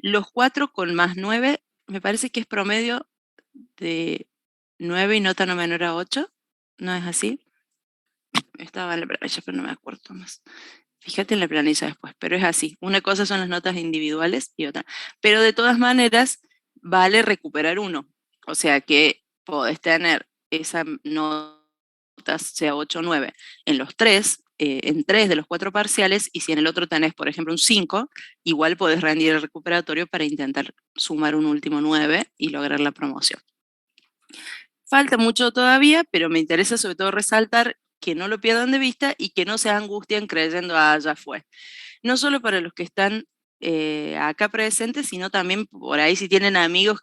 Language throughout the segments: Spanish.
Los 4 con más 9, me parece que es promedio de 9 y nota no menor a 8, ¿no es así? Estaba en la planilla, pero no me acuerdo más. Fíjate en la planilla después, pero es así. Una cosa son las notas individuales y otra. Pero de todas maneras, vale recuperar uno. O sea que podés tener esa nota, sea 8 o 9, en los tres, en 3 de los 4 parciales, y si en el otro tenés, por ejemplo, un 5, igual podés rendir el recuperatorio para intentar sumar un último 9 y lograr la promoción. Falta mucho todavía, pero me interesa sobre todo resaltar que no lo pierdan de vista y que no se angustien creyendo, ah, ya fue. No solo para los que están acá presentes, sino también por ahí si tienen amigos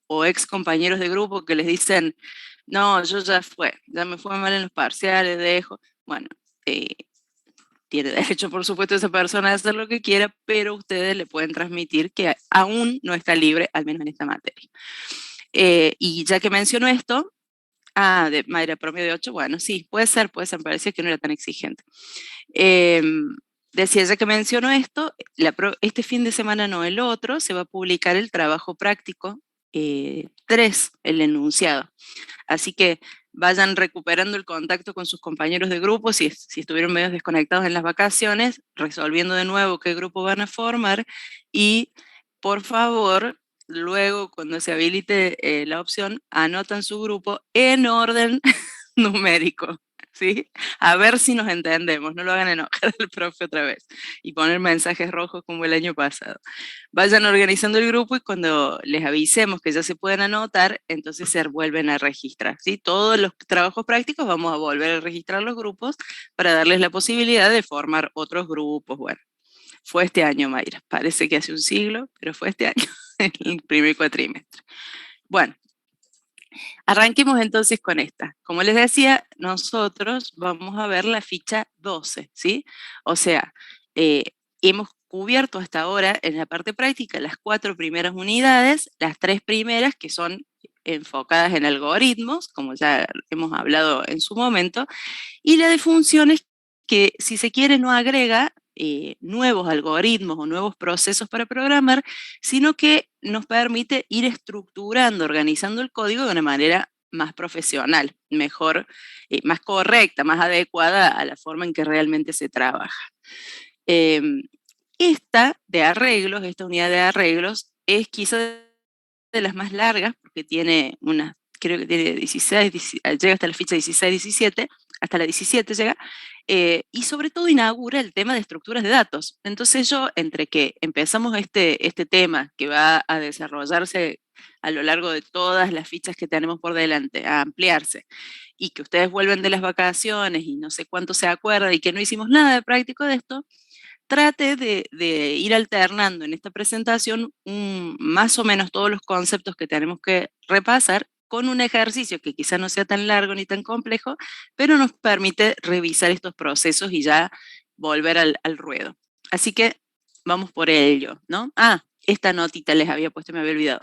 o ex compañeros de grupo que les dicen, no, yo ya fue, ya me fue mal en los parciales, dejo. Bueno, eh, tiene derecho, por supuesto, esa persona a hacer lo que quiera, pero ustedes le pueden transmitir que aún no está libre, al menos en esta materia. Y ya que menciono esto, de Mayra, promedio de 8, bueno, sí, puede ser, me parecía que no era tan exigente. Decía, ya que menciono esto, este fin de semana no, el otro, se va a publicar el trabajo práctico 3, el enunciado. Así que vayan recuperando el contacto con sus compañeros de grupo, si estuvieron medio desconectados en las vacaciones, resolviendo de nuevo qué grupo van a formar y, por favor, luego cuando se habilite la opción, anotan su grupo en orden numérico, ¿sí? A ver si nos entendemos, no lo hagan enojar al profe otra vez y poner mensajes rojos como el año pasado. Vayan organizando el grupo y cuando les avisemos que ya se pueden anotar, entonces se vuelven a registrar, ¿sí? Todos los trabajos prácticos vamos a volver a registrar los grupos para darles la posibilidad de formar otros grupos. Bueno, fue este año, Mayra, parece que hace un siglo, pero fue este año, el primer cuatrimestre. Bueno, arranquemos entonces con esta. Como les decía, nosotros vamos a ver la ficha 12, ¿sí? O sea, hemos cubierto hasta ahora en la parte práctica las 4 primeras unidades, las 3 primeras que son enfocadas en algoritmos, como ya hemos hablado en su momento, y la de funciones que, si se quiere, no agrega nuevos algoritmos o nuevos procesos para programar, sino que nos permite ir estructurando, organizando el código de una manera más profesional, mejor, más correcta, más adecuada a la forma en que realmente se trabaja. Esta de arreglos, esta unidad de arreglos, es quizá de las más largas, porque tiene creo que tiene 16, llega hasta la ficha 16, 17, hasta la 17 llega, y sobre todo inaugura el tema de estructuras de datos. Entonces yo, entre que empezamos este tema que va a desarrollarse a lo largo de todas las fichas que tenemos por delante, a ampliarse, y que ustedes vuelven de las vacaciones y no sé cuánto se acuerda y que no hicimos nada de práctico de esto, trate de ir alternando en esta presentación más o menos todos los conceptos que tenemos que repasar con un ejercicio que quizá no sea tan largo ni tan complejo, pero nos permite revisar estos procesos y ya volver al ruedo. Así que vamos por ello, ¿no? Esta notita les había puesto, me había olvidado.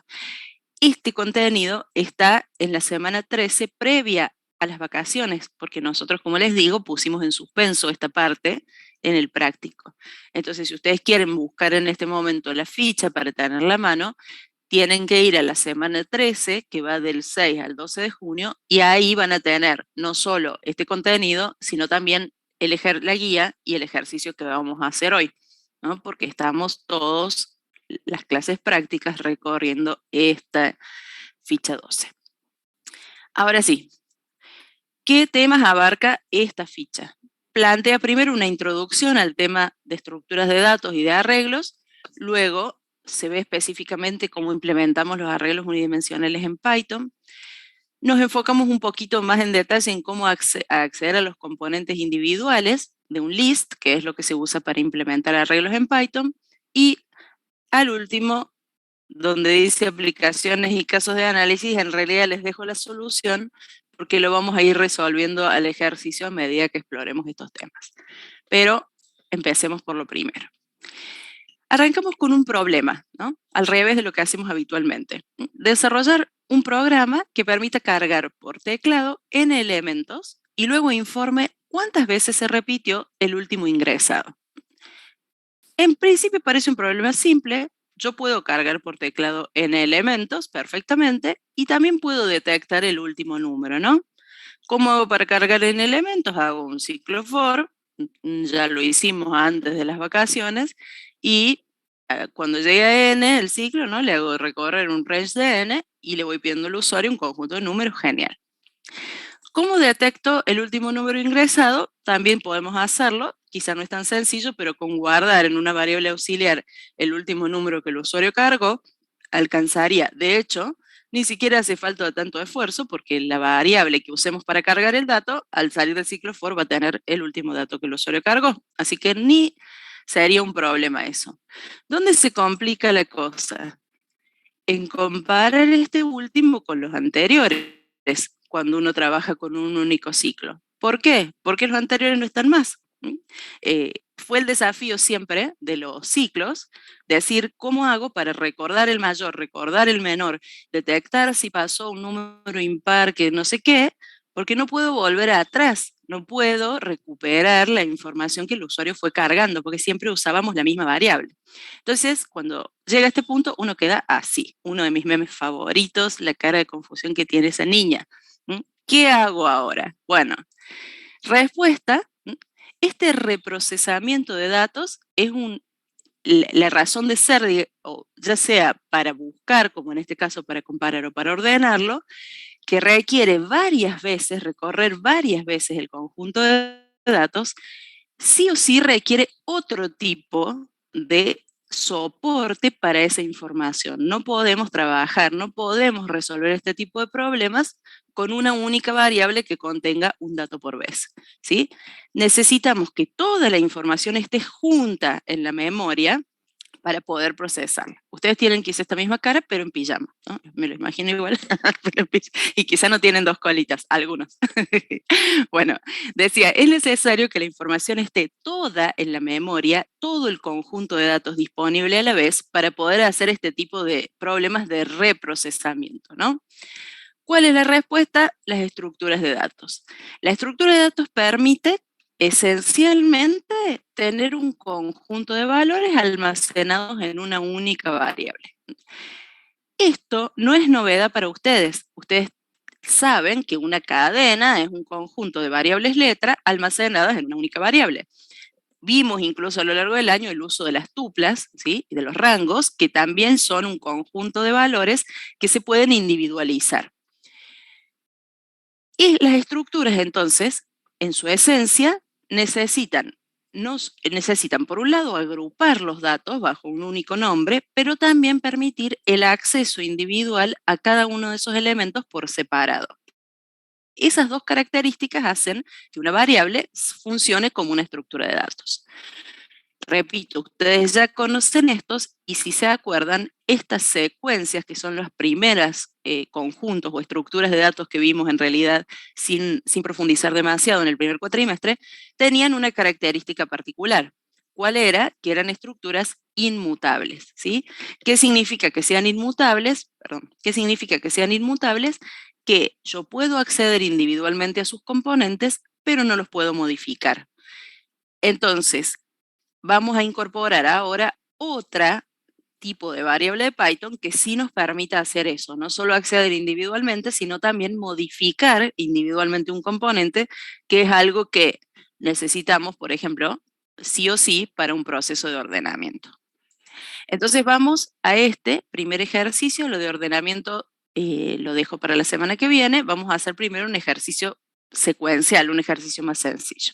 Este contenido está en la semana 13 previa a las vacaciones, porque nosotros, como les digo, pusimos en suspenso esta parte en el práctico. Entonces, si ustedes quieren buscar en este momento la ficha para tenerla a mano, tienen que ir a la semana 13, que va del 6 al 12 de junio, y ahí van a tener no solo este contenido, sino también la guía y el ejercicio que vamos a hacer hoy, ¿no? Porque estamos todos, las clases prácticas, recorriendo esta ficha 12. Ahora sí, ¿qué temas abarca esta ficha? Plantea primero una introducción al tema de estructuras de datos y de arreglos, luego se ve específicamente cómo implementamos los arreglos unidimensionales en Python. Nos enfocamos un poquito más en detalle en cómo acceder a los componentes individuales de un list, que es lo que se usa para implementar arreglos en Python, y al último, donde dice aplicaciones y casos de análisis, en realidad les dejo la solución porque lo vamos a ir resolviendo al ejercicio a medida que exploremos estos temas. Pero empecemos por lo primero. Arrancamos con un problema, ¿no? Al revés de lo que hacemos habitualmente. Desarrollar un programa que permita cargar por teclado n elementos y luego informe cuántas veces se repitió el último ingresado. En principio parece un problema simple, yo puedo cargar por teclado n elementos perfectamente y también puedo detectar el último número, ¿no? ¿Cómo hago para cargar n elementos? Hago un ciclo for, ya lo hicimos antes de las vacaciones, y cuando llegue a n, el ciclo, ¿no? Le hago recorrer un range de n y le voy pidiendo al usuario un conjunto de números, genial. ¿Cómo detecto el último número ingresado? También podemos hacerlo, quizá no es tan sencillo, pero con guardar en una variable auxiliar el último número que el usuario cargó, alcanzaría. De hecho, ni siquiera hace falta tanto esfuerzo porque la variable que usemos para cargar el dato, al salir del ciclo for va a tener el último dato que el usuario cargó. Así que ni sería un problema eso. ¿Dónde se complica la cosa? En comparar este último con los anteriores, cuando uno trabaja con un único ciclo. ¿Por qué? Porque los anteriores no están más. Fue el desafío siempre de los ciclos, decir cómo hago para recordar el mayor, recordar el menor, detectar si pasó un número impar que no sé qué, porque no puedo volver atrás, no puedo recuperar la información que el usuario fue cargando, porque siempre usábamos la misma variable. Entonces, cuando llega a este punto, uno queda así. Uno de mis memes favoritos, la cara de confusión que tiene esa niña. ¿Qué hago ahora? Bueno, respuesta, este reprocesamiento de datos es la razón de ser, o ya sea para buscar, como en este caso para comparar o para ordenarlo, que requiere varias veces, recorrer varias veces el conjunto de datos, sí o sí requiere otro tipo de soporte para esa información. No podemos trabajar, no podemos resolver este tipo de problemas con una única variable que contenga un dato por vez, ¿sí? Necesitamos que toda la información esté junta en la memoria para poder procesarla. Ustedes tienen quizá esta misma cara, pero en pijama, ¿no? Me lo imagino igual, y quizá no tienen dos colitas, algunos. Bueno, decía, es necesario que la información esté toda en la memoria, todo el conjunto de datos disponible a la vez para poder hacer este tipo de problemas de reprocesamiento, ¿no? ¿Cuál es la respuesta? Las estructuras de datos. La estructura de datos permite esencialmente tener un conjunto de valores almacenados en una única variable. Esto no es novedad para ustedes. Ustedes saben que una cadena es un conjunto de variables letra almacenadas en una única variable. Vimos incluso a lo largo del año el uso de las tuplas, ¿sí? Y de los rangos, que también son un conjunto de valores que se pueden individualizar. Y las estructuras, entonces, en su esencia, necesitan, por un lado, agrupar los datos bajo un único nombre, pero también permitir el acceso individual a cada uno de esos elementos por separado. Esas dos características hacen que una variable funcione como una estructura de datos. Repito, ustedes ya conocen estos y si se acuerdan, estas secuencias que son las primeras conjuntos o estructuras de datos que vimos en realidad sin profundizar demasiado en el primer cuatrimestre, tenían una característica particular. ¿Cuál era? Que eran estructuras inmutables, ¿sí? ¿Qué significa que sean inmutables? Perdón, ¿qué significa que sean inmutables? Que yo puedo acceder individualmente a sus componentes, pero no los puedo modificar. Entonces, vamos a incorporar ahora otra tipo de variable de Python que sí nos permita hacer eso, no solo acceder individualmente, sino también modificar individualmente un componente, que es algo que necesitamos, por ejemplo, sí o sí para un proceso de ordenamiento. Entonces vamos a este primer ejercicio, lo de ordenamiento lo dejo para la semana que viene, vamos a hacer primero un ejercicio secuencial, un ejercicio más sencillo.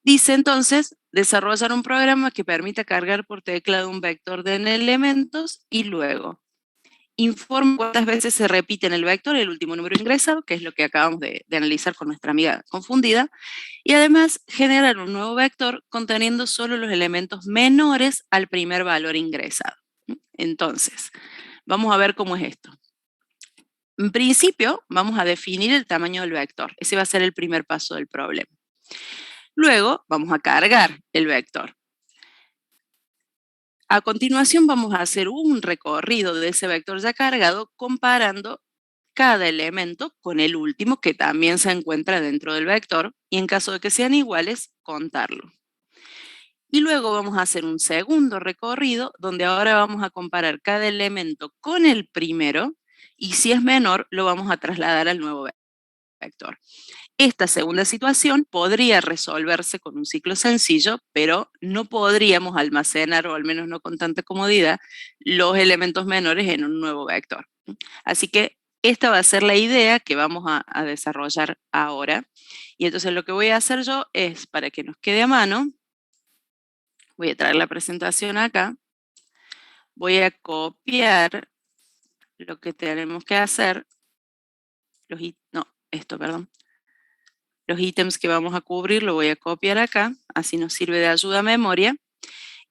Dice entonces, desarrollar un programa que permita cargar por teclado un vector de n elementos y luego informa cuántas veces se repite en el vector el último número ingresado, que es lo que acabamos de analizar con nuestra amiga confundida, y además generar un nuevo vector conteniendo solo los elementos menores al primer valor ingresado. Entonces, vamos a ver cómo es esto. En principio, vamos a definir el tamaño del vector. Ese va a ser el primer paso del problema. Luego vamos a cargar el vector. A continuación vamos a hacer un recorrido de ese vector ya cargado comparando cada elemento con el último que también se encuentra dentro del vector y en caso de que sean iguales, contarlo. Y luego vamos a hacer un segundo recorrido donde ahora vamos a comparar cada elemento con el primero y si es menor lo vamos a trasladar al nuevo vector. Esta segunda situación podría resolverse con un ciclo sencillo, pero no podríamos almacenar, o al menos no con tanta comodidad, los elementos menores en un nuevo vector. Así que esta va a ser la idea que vamos a desarrollar ahora. Y entonces lo que voy a hacer yo es, para que nos quede a mano, voy a traer la presentación acá, voy a copiar lo que tenemos que hacer, los ítems que vamos a cubrir lo voy a copiar acá, así nos sirve de ayuda a memoria,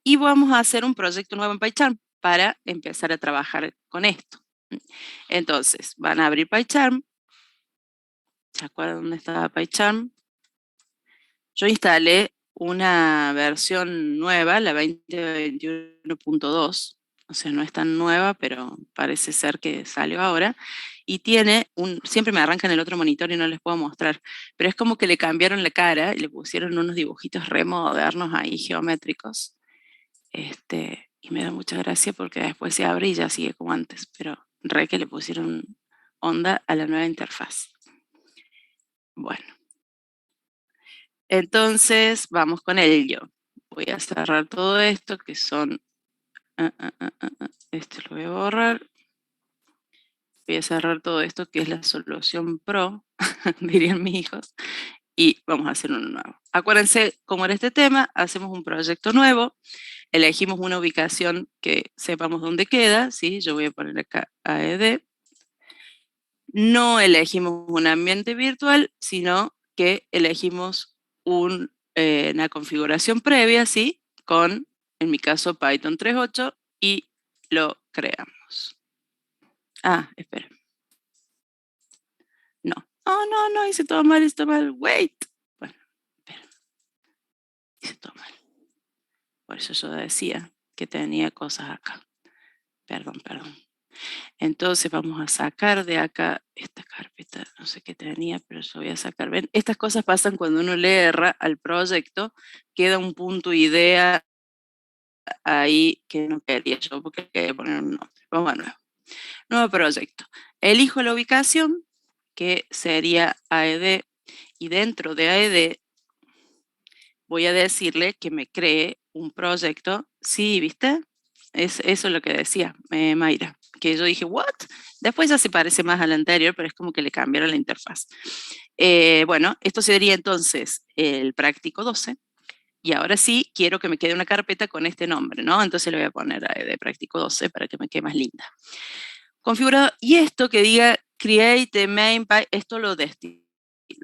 y vamos a hacer un proyecto nuevo en PyCharm para empezar a trabajar con esto. Entonces, van a abrir PyCharm. ¿Se acuerdan dónde estaba PyCharm? Yo instalé una versión nueva, la 2021.2, o sea, no es tan nueva, pero parece ser que salió ahora, y tiene siempre me arranca en el otro monitor y no les puedo mostrar, pero es como que le cambiaron la cara y le pusieron unos dibujitos re modernos ahí, geométricos, y me da mucha gracia porque después se abre y ya sigue como antes, pero re que le pusieron onda a la nueva interfaz. Bueno. Entonces, vamos con ello. Voy a cerrar todo esto, que son... Esto lo voy a borrar. Voy a cerrar todo esto, que es la solución pro, dirían mis hijos, y vamos a hacer uno nuevo. Acuérdense, como era este tema, hacemos un proyecto nuevo, elegimos una ubicación que sepamos dónde queda, ¿sí? Yo voy a poner acá AED. No elegimos un ambiente virtual, sino que elegimos una configuración previa, ¿sí? Con, en mi caso, Python 3.8 y lo creamos. Ah, espera. No. Oh, no, hice todo mal, Wait. Bueno, espera. Hice todo mal. Por eso yo decía que tenía cosas acá. Perdón. Entonces vamos a sacar de acá esta carpeta, no sé qué tenía, pero yo voy a sacar. ¿Ven? Estas cosas pasan cuando uno le erra al proyecto, queda un punto idea ahí que no quería yo, porque quería poner un nombre. Vamos a nuevo. Nuevo proyecto. Elijo la ubicación, que sería AED, y dentro de AED voy a decirle que me cree un proyecto. Sí, ¿viste? Eso es lo que decía Mayra, que yo dije, ¿what? Después ya se parece más al anterior, pero es como que le cambiaron la interfaz. Bueno, esto sería entonces el práctico 12, y ahora sí quiero que me quede una carpeta con este nombre, ¿no? Entonces le voy a poner de práctico 12 para que me quede más linda. Configurado, y esto que diga create main, esto lo destilda,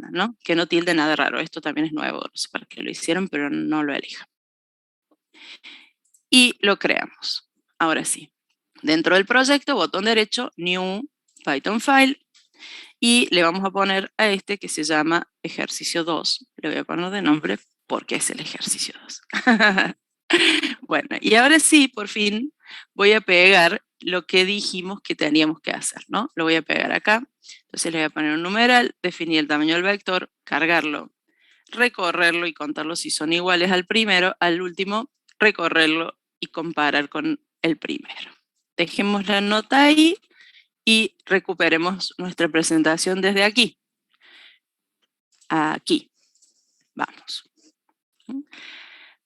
¿no? Que no tilde nada raro, esto también es nuevo, no sé para qué lo hicieron, pero no lo elija. Y lo creamos. Ahora sí. Dentro del proyecto, botón derecho, New Python File, y le vamos a poner a este que se llama ejercicio 2. Le voy a poner de nombre porque es el ejercicio 2. Bueno, y ahora sí, por fin, voy a pegar lo que dijimos que teníamos que hacer, ¿no? Lo voy a pegar acá. Entonces le voy a poner un numeral, definir el tamaño del vector, cargarlo, recorrerlo y contarlo si son iguales al primero, al último, recorrerlo y comparar con el primero. Dejemos la nota ahí y recuperemos nuestra presentación desde aquí. Aquí. Vamos.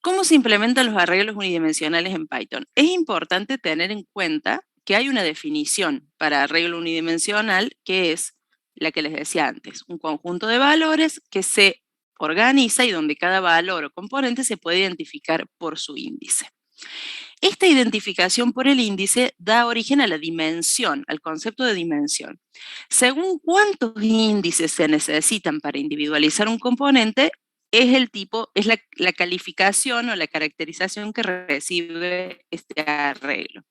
¿Cómo se implementan los arreglos unidimensionales en Python? Es importante tener en cuenta que hay una definición para arreglo unidimensional que es la que les decía antes, un conjunto de valores que se organiza y donde cada valor o componente se puede identificar por su índice. Esta identificación por el índice da origen a la dimensión, al concepto de dimensión. Según cuántos índices se necesitan para individualizar un componente, es el tipo, es la calificación o la caracterización que recibe este arreglo.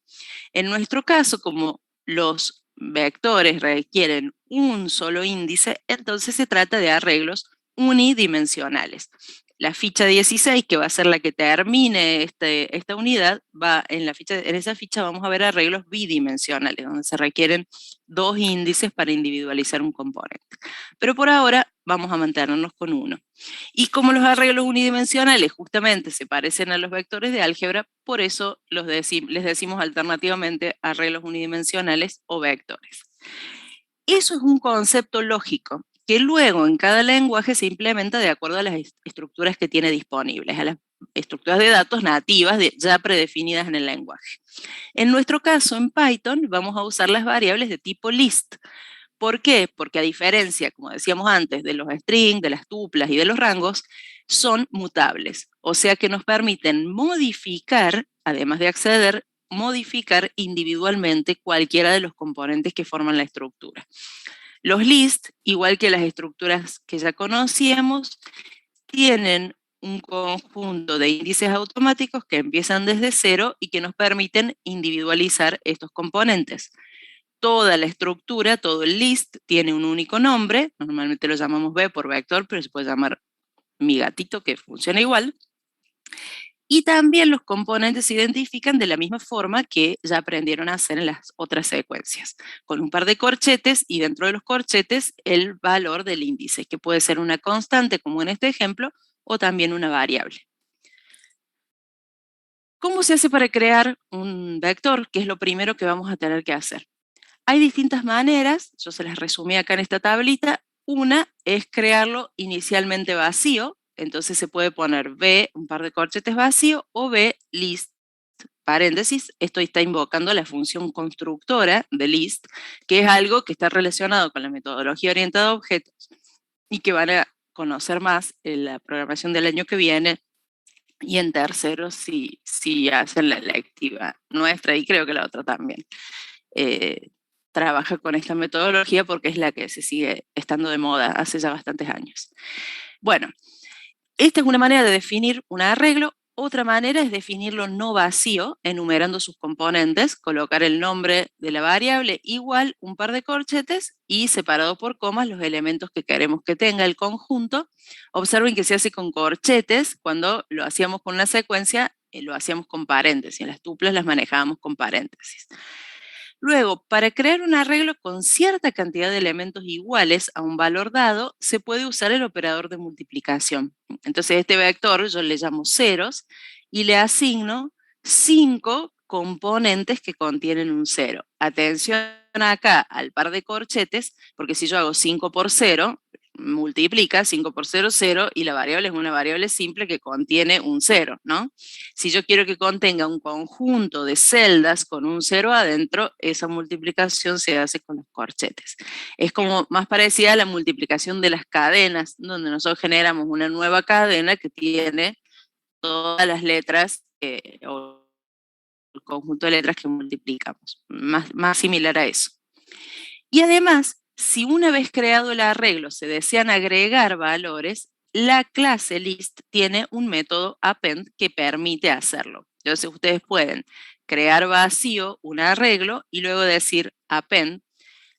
En nuestro caso, como los vectores requieren un solo índice, entonces se trata de arreglos unidimensionales. La ficha 16, que va a ser la que termine esta unidad, en esa ficha vamos a ver arreglos bidimensionales, donde se requieren 2 índices para individualizar un componente. Pero por ahora vamos a mantenernos con uno. Y como los arreglos unidimensionales justamente se parecen a los vectores de álgebra, por eso les decimos alternativamente arreglos unidimensionales o vectores. Eso es un concepto lógico que luego en cada lenguaje se implementa de acuerdo a las estructuras que tiene disponibles, a las estructuras de datos nativas ya predefinidas en el lenguaje. En nuestro caso, en Python, vamos a usar las variables de tipo list. ¿Por qué? Porque a diferencia, como decíamos antes, de los strings, de las tuplas y de los rangos, son mutables. O sea que nos permiten modificar, además de acceder, modificar individualmente cualquiera de los componentes que forman la estructura. Los lists, igual que las estructuras que ya conocíamos, tienen un conjunto de índices automáticos que empiezan desde cero y que nos permiten individualizar estos componentes. Toda la estructura, todo el list, tiene un único nombre, normalmente lo llamamos B por vector, pero se puede llamar mi gatito, que funciona igual. Y también los componentes se identifican de la misma forma que ya aprendieron a hacer en las otras secuencias, con un par de corchetes y dentro de los corchetes el valor del índice, que puede ser una constante como en este ejemplo o también una variable. ¿Cómo se hace para crear un vector? ¿Qué es lo primero que vamos a tener que hacer? Hay distintas maneras, yo se las resumí acá en esta tablita. Una es crearlo inicialmente vacío, entonces se puede poner B, un par de corchetes vacío, o B, list, paréntesis. Esto está invocando la función constructora de list, que es algo que está relacionado con la metodología orientada a objetos y que van a conocer más en la programación del año que viene y en tercero si hacen la electiva nuestra y creo que la otra también. Trabaja con esta metodología porque es la que se sigue estando de moda hace ya bastantes años. Bueno, esta es una manera de definir un arreglo. Otra manera es definirlo no vacío, enumerando sus componentes, colocar el nombre de la variable igual, un par de corchetes y separado por comas los elementos que queremos que tenga el conjunto. Observen que se hace con corchetes, cuando lo hacíamos con una secuencia, lo hacíamos con paréntesis, las tuplas las manejábamos con paréntesis. Luego, para crear un arreglo con cierta cantidad de elementos iguales a un valor dado, se puede usar el operador de multiplicación. Entonces, este vector yo le llamo ceros y le asigno 5 componentes que contienen un 0. Atención acá al par de corchetes, porque si yo hago 5 por 0, multiplica 5 por 0, 0, y la variable es una variable simple que contiene un 0, ¿no? Si yo quiero que contenga un conjunto de celdas con un 0 adentro, esa multiplicación se hace con los corchetes. Es como más parecida a la multiplicación de las cadenas, donde nosotros generamos una nueva cadena que tiene todas las letras o el conjunto de letras que multiplicamos, más similar a eso. Y además, si una vez creado el arreglo se desean agregar valores, la clase list tiene un método append que permite hacerlo. Entonces ustedes pueden crear vacío un arreglo y luego decir append.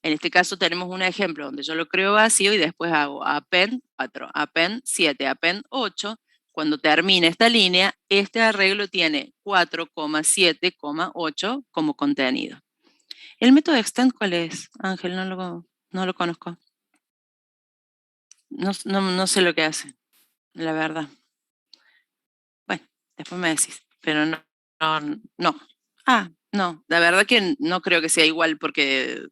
En este caso tenemos un ejemplo donde yo lo creo vacío y después hago append 4, append 7, append 8. Cuando termine esta línea, este arreglo tiene 4,7,8 como contenido. ¿El método extend cuál es, Ángel? No lo conozco. No sé lo que hace, la verdad. Bueno, después me decís, pero no. No, la verdad que no creo que sea igual, porque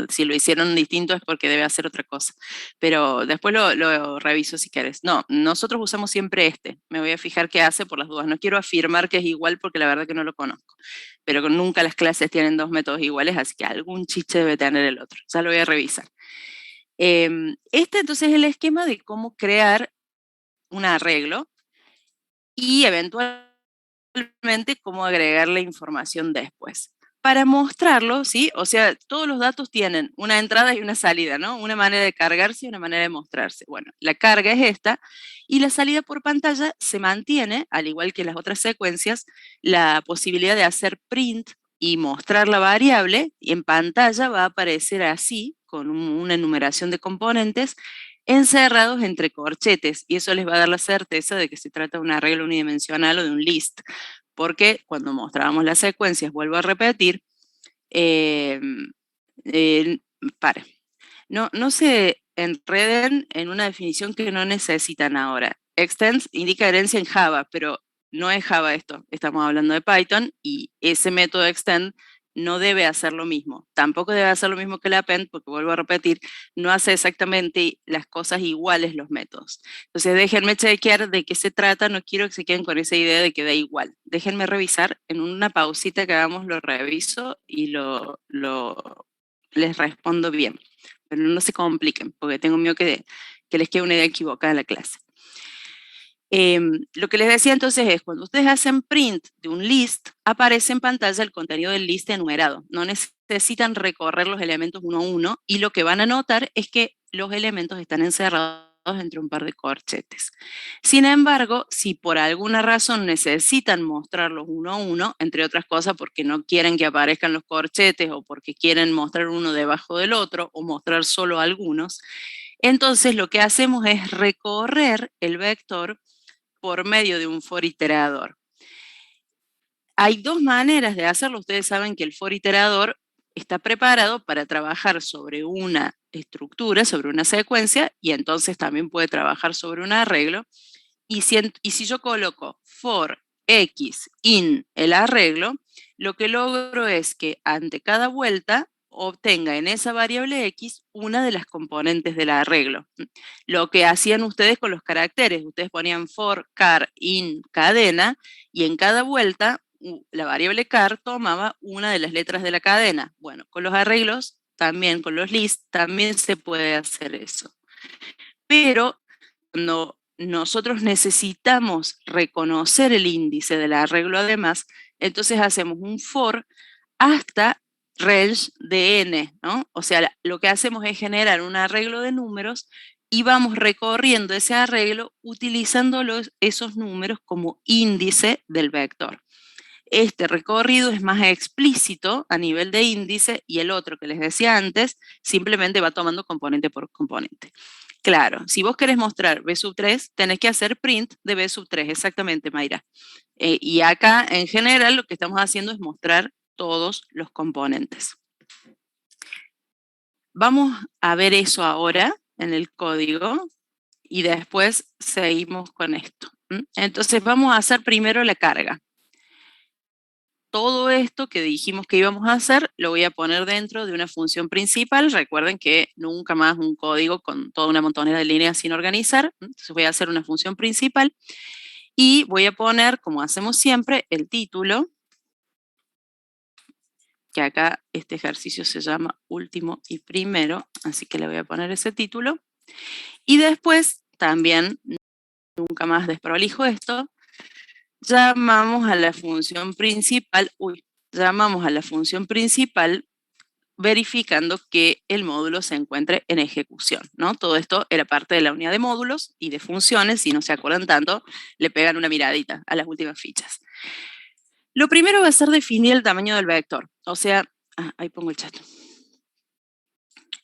si lo hicieron distinto es porque debe hacer otra cosa. Pero después lo reviso si quieres. No, nosotros usamos siempre este. Me voy a fijar qué hace por las dudas. No quiero afirmar que es igual porque la verdad que no lo conozco. Pero nunca las clases tienen 2 métodos iguales, así que algún chiste debe tener el otro. Ya lo voy a revisar. Este entonces es el esquema de cómo crear un arreglo y eventualmente cómo agregarle información después. Para mostrarlo, ¿sí? O sea, todos los datos tienen una entrada y una salida, ¿no? Una manera de cargarse y una manera de mostrarse. Bueno, la carga es esta y la salida por pantalla se mantiene, al igual que las otras secuencias, la posibilidad de hacer print y mostrar la variable, y en pantalla va a aparecer así, con una enumeración de componentes, encerrados entre corchetes, y eso les va a dar la certeza de que se trata de un arreglo unidimensional o de un list, porque cuando mostrábamos las secuencias, vuelvo a repetir, eh, eh, pare, no se enreden en una definición que no necesitan ahora. Extends indica herencia en Java, pero no es Java esto, estamos hablando de Python, y ese método extend no debe hacer lo mismo. Tampoco debe hacer lo mismo que el append, porque vuelvo a repetir, no hace exactamente las cosas iguales los métodos. Entonces déjenme chequear de qué se trata, no quiero que se queden con esa idea de que da igual. Déjenme revisar, en una pausita que hagamos lo reviso y les respondo bien. Pero no se compliquen, porque tengo miedo que les quede una idea equivocada en la clase. Lo que les decía entonces es, cuando ustedes hacen print de un list, aparece en pantalla el contenido del list enumerado. No necesitan recorrer los elementos uno a uno, y lo que van a notar es que los elementos están encerrados entre un par de corchetes. Sin embargo, si por alguna razón necesitan mostrarlos uno a uno, entre otras cosas porque no quieren que aparezcan los corchetes o porque quieren mostrar uno debajo del otro o mostrar solo algunos, entonces lo que hacemos es recorrer el vector por medio de un for iterador. Hay dos maneras de hacerlo. Ustedes saben que el for iterador está preparado para trabajar sobre una estructura, sobre una secuencia, y entonces también puede trabajar sobre un arreglo. Y si yo coloco for x in el arreglo, lo que logro es que ante cada vuelta obtenga en esa variable x una de las componentes del arreglo. Lo que hacían ustedes con los caracteres, ustedes ponían for char in cadena, y en cada vuelta la variable char tomaba una de las letras de la cadena. Bueno, con los arreglos también, con los lists, también se puede hacer eso. Pero cuando nosotros necesitamos reconocer el índice del arreglo además, entonces hacemos un for hasta range de n, ¿no? O sea, lo que hacemos es generar un arreglo de números y vamos recorriendo ese arreglo utilizando esos números como índice del vector. Este recorrido es más explícito a nivel de índice, y el otro que les decía antes simplemente va tomando componente por componente. Claro, si vos querés mostrar B sub 3, tenés que hacer print de B sub 3, exactamente, Mayra. Y acá, en general, lo que estamos haciendo es mostrar todos los componentes. Vamos a ver eso ahora en el código y después seguimos con esto. Entonces vamos a hacer primero la carga. Todo esto que dijimos que íbamos a hacer lo voy a poner dentro de una función principal. Recuerden que nunca más un código con toda una montonera de líneas sin organizar. Entonces voy a hacer una función principal y voy a poner, como hacemos siempre, el título, que acá este ejercicio se llama último y primero, así que le voy a poner ese título. Y después, también, nunca más desprolijo esto, llamamos a la función principal, verificando que el módulo se encuentre en ejecución, ¿no? Todo esto era parte de la unidad de módulos y de funciones. Si no se acuerdan tanto, le pegan una miradita a las últimas fichas. Lo primero va a ser definir el tamaño del vector. O sea, ahí pongo el chat.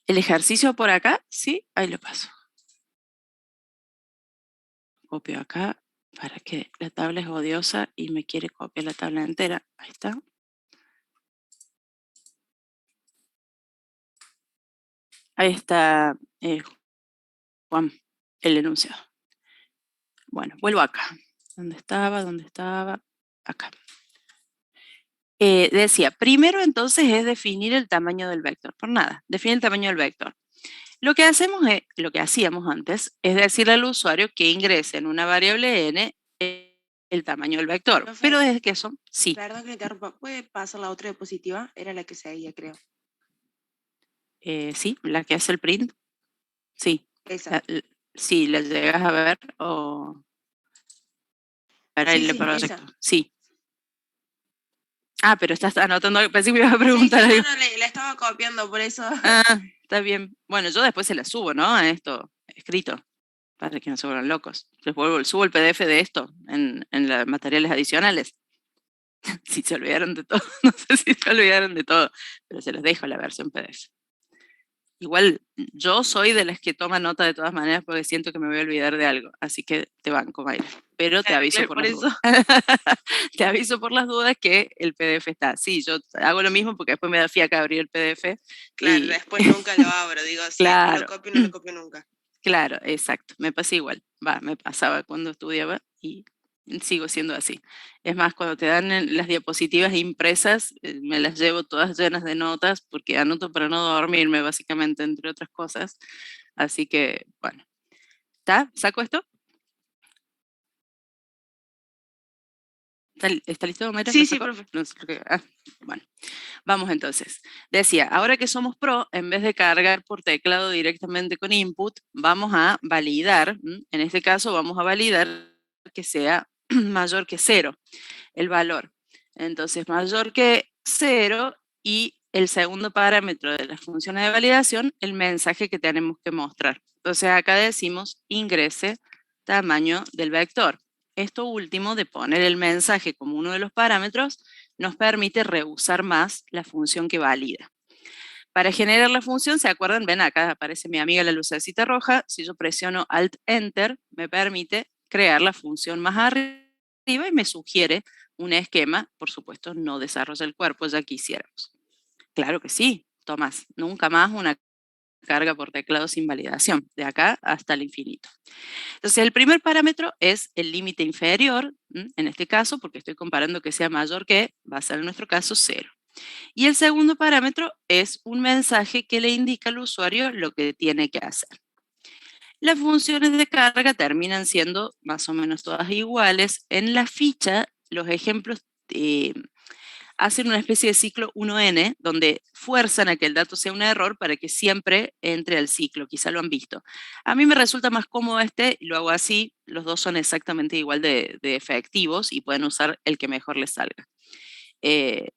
El ejercicio por acá, sí, ahí lo paso. Copio acá para que la tabla es odiosa y me quiere copiar la tabla entera. Ahí está. Ahí está, Juan, el enunciado. Bueno, vuelvo acá. ¿Dónde estaba? ¿Dónde estaba? Acá. Decía, primero entonces es definir el tamaño del vector. Por nada, define el tamaño del vector. Lo que hacíamos antes es decirle al usuario que ingrese en una variable n el tamaño del vector. Profe, pero desde que eso, sí. Perdón que le interrumpa. ¿Puede pasar la otra diapositiva? Era la que seguía, creo. Sí, la que hace el print. Sí. Esa. Sí, la llegas a ver o para Sí, el sí, esa. proyecto. Sí. Pero estás anotando, pensé que me ibas a preguntar Sí, algo. no, la estaba copiando, por eso. Está bien. Bueno, yo después se la subo, ¿no? A esto escrito, para que no se vuelvan locos. Subo el PDF de esto en los materiales adicionales. Si se olvidaron de todo, no sé si se olvidaron de todo, pero se los dejo la versión PDF. Igual yo soy de las que toma nota de todas maneras porque siento que me voy a olvidar de algo, así que te banco, Mayra. Pero te Claro, aviso claro, por por las eso. dudas. Te aviso por las dudas que el PDF está. Sí, yo hago lo mismo porque después me da fiaca abrir el PDF Claro, y después nunca lo abro. Digo, si después lo claro, copio, no lo copio nunca. claro, exacto. Me pasa igual. Me pasaba cuando estudiaba y sigo siendo así. Es más, cuando te dan las diapositivas impresas, me las llevo todas llenas de notas porque anoto para no dormirme, básicamente, entre otras cosas. Así que, bueno, ¿está? ¿Saco esto? ¿Está listo, Mayra? ¿Lo Sí, sí, saco? profe. No sé lo bueno, vamos entonces. Decía, ahora que somos pro, en vez de cargar por teclado directamente con input, vamos a validar, en este caso vamos a validar que sea mayor que 0 el valor. Entonces, mayor que 0 y el segundo parámetro de las funciones de validación, el mensaje que tenemos que mostrar. Entonces, acá decimos ingrese tamaño del vector. Esto último de poner el mensaje como uno de los parámetros nos permite reusar más la función que valida. Para generar la función, ¿se acuerdan? Ven, acá aparece mi amiga la lucecita roja. Si yo presiono Alt-Enter, me permite crear la función más arriba y me sugiere un esquema. Por supuesto, no desarrolla el cuerpo, ya quisiéramos. Claro que sí, Tomás. Nunca más una carga por teclado sin validación, de acá hasta el infinito. Entonces, el primer parámetro es el límite inferior, en este caso, porque estoy comparando que sea mayor que, va a ser en nuestro caso 0. Y el segundo parámetro es un mensaje que le indica al usuario lo que tiene que hacer. Las funciones de carga terminan siendo más o menos todas iguales. En la ficha, los ejemplos hacen una especie de ciclo 1n, donde fuerzan a que el dato sea un error para que siempre entre al ciclo. Quizá lo han visto. A mí me resulta más cómodo este, y lo hago así. Los dos son exactamente igual de efectivos y pueden usar el que mejor les salga. Eh,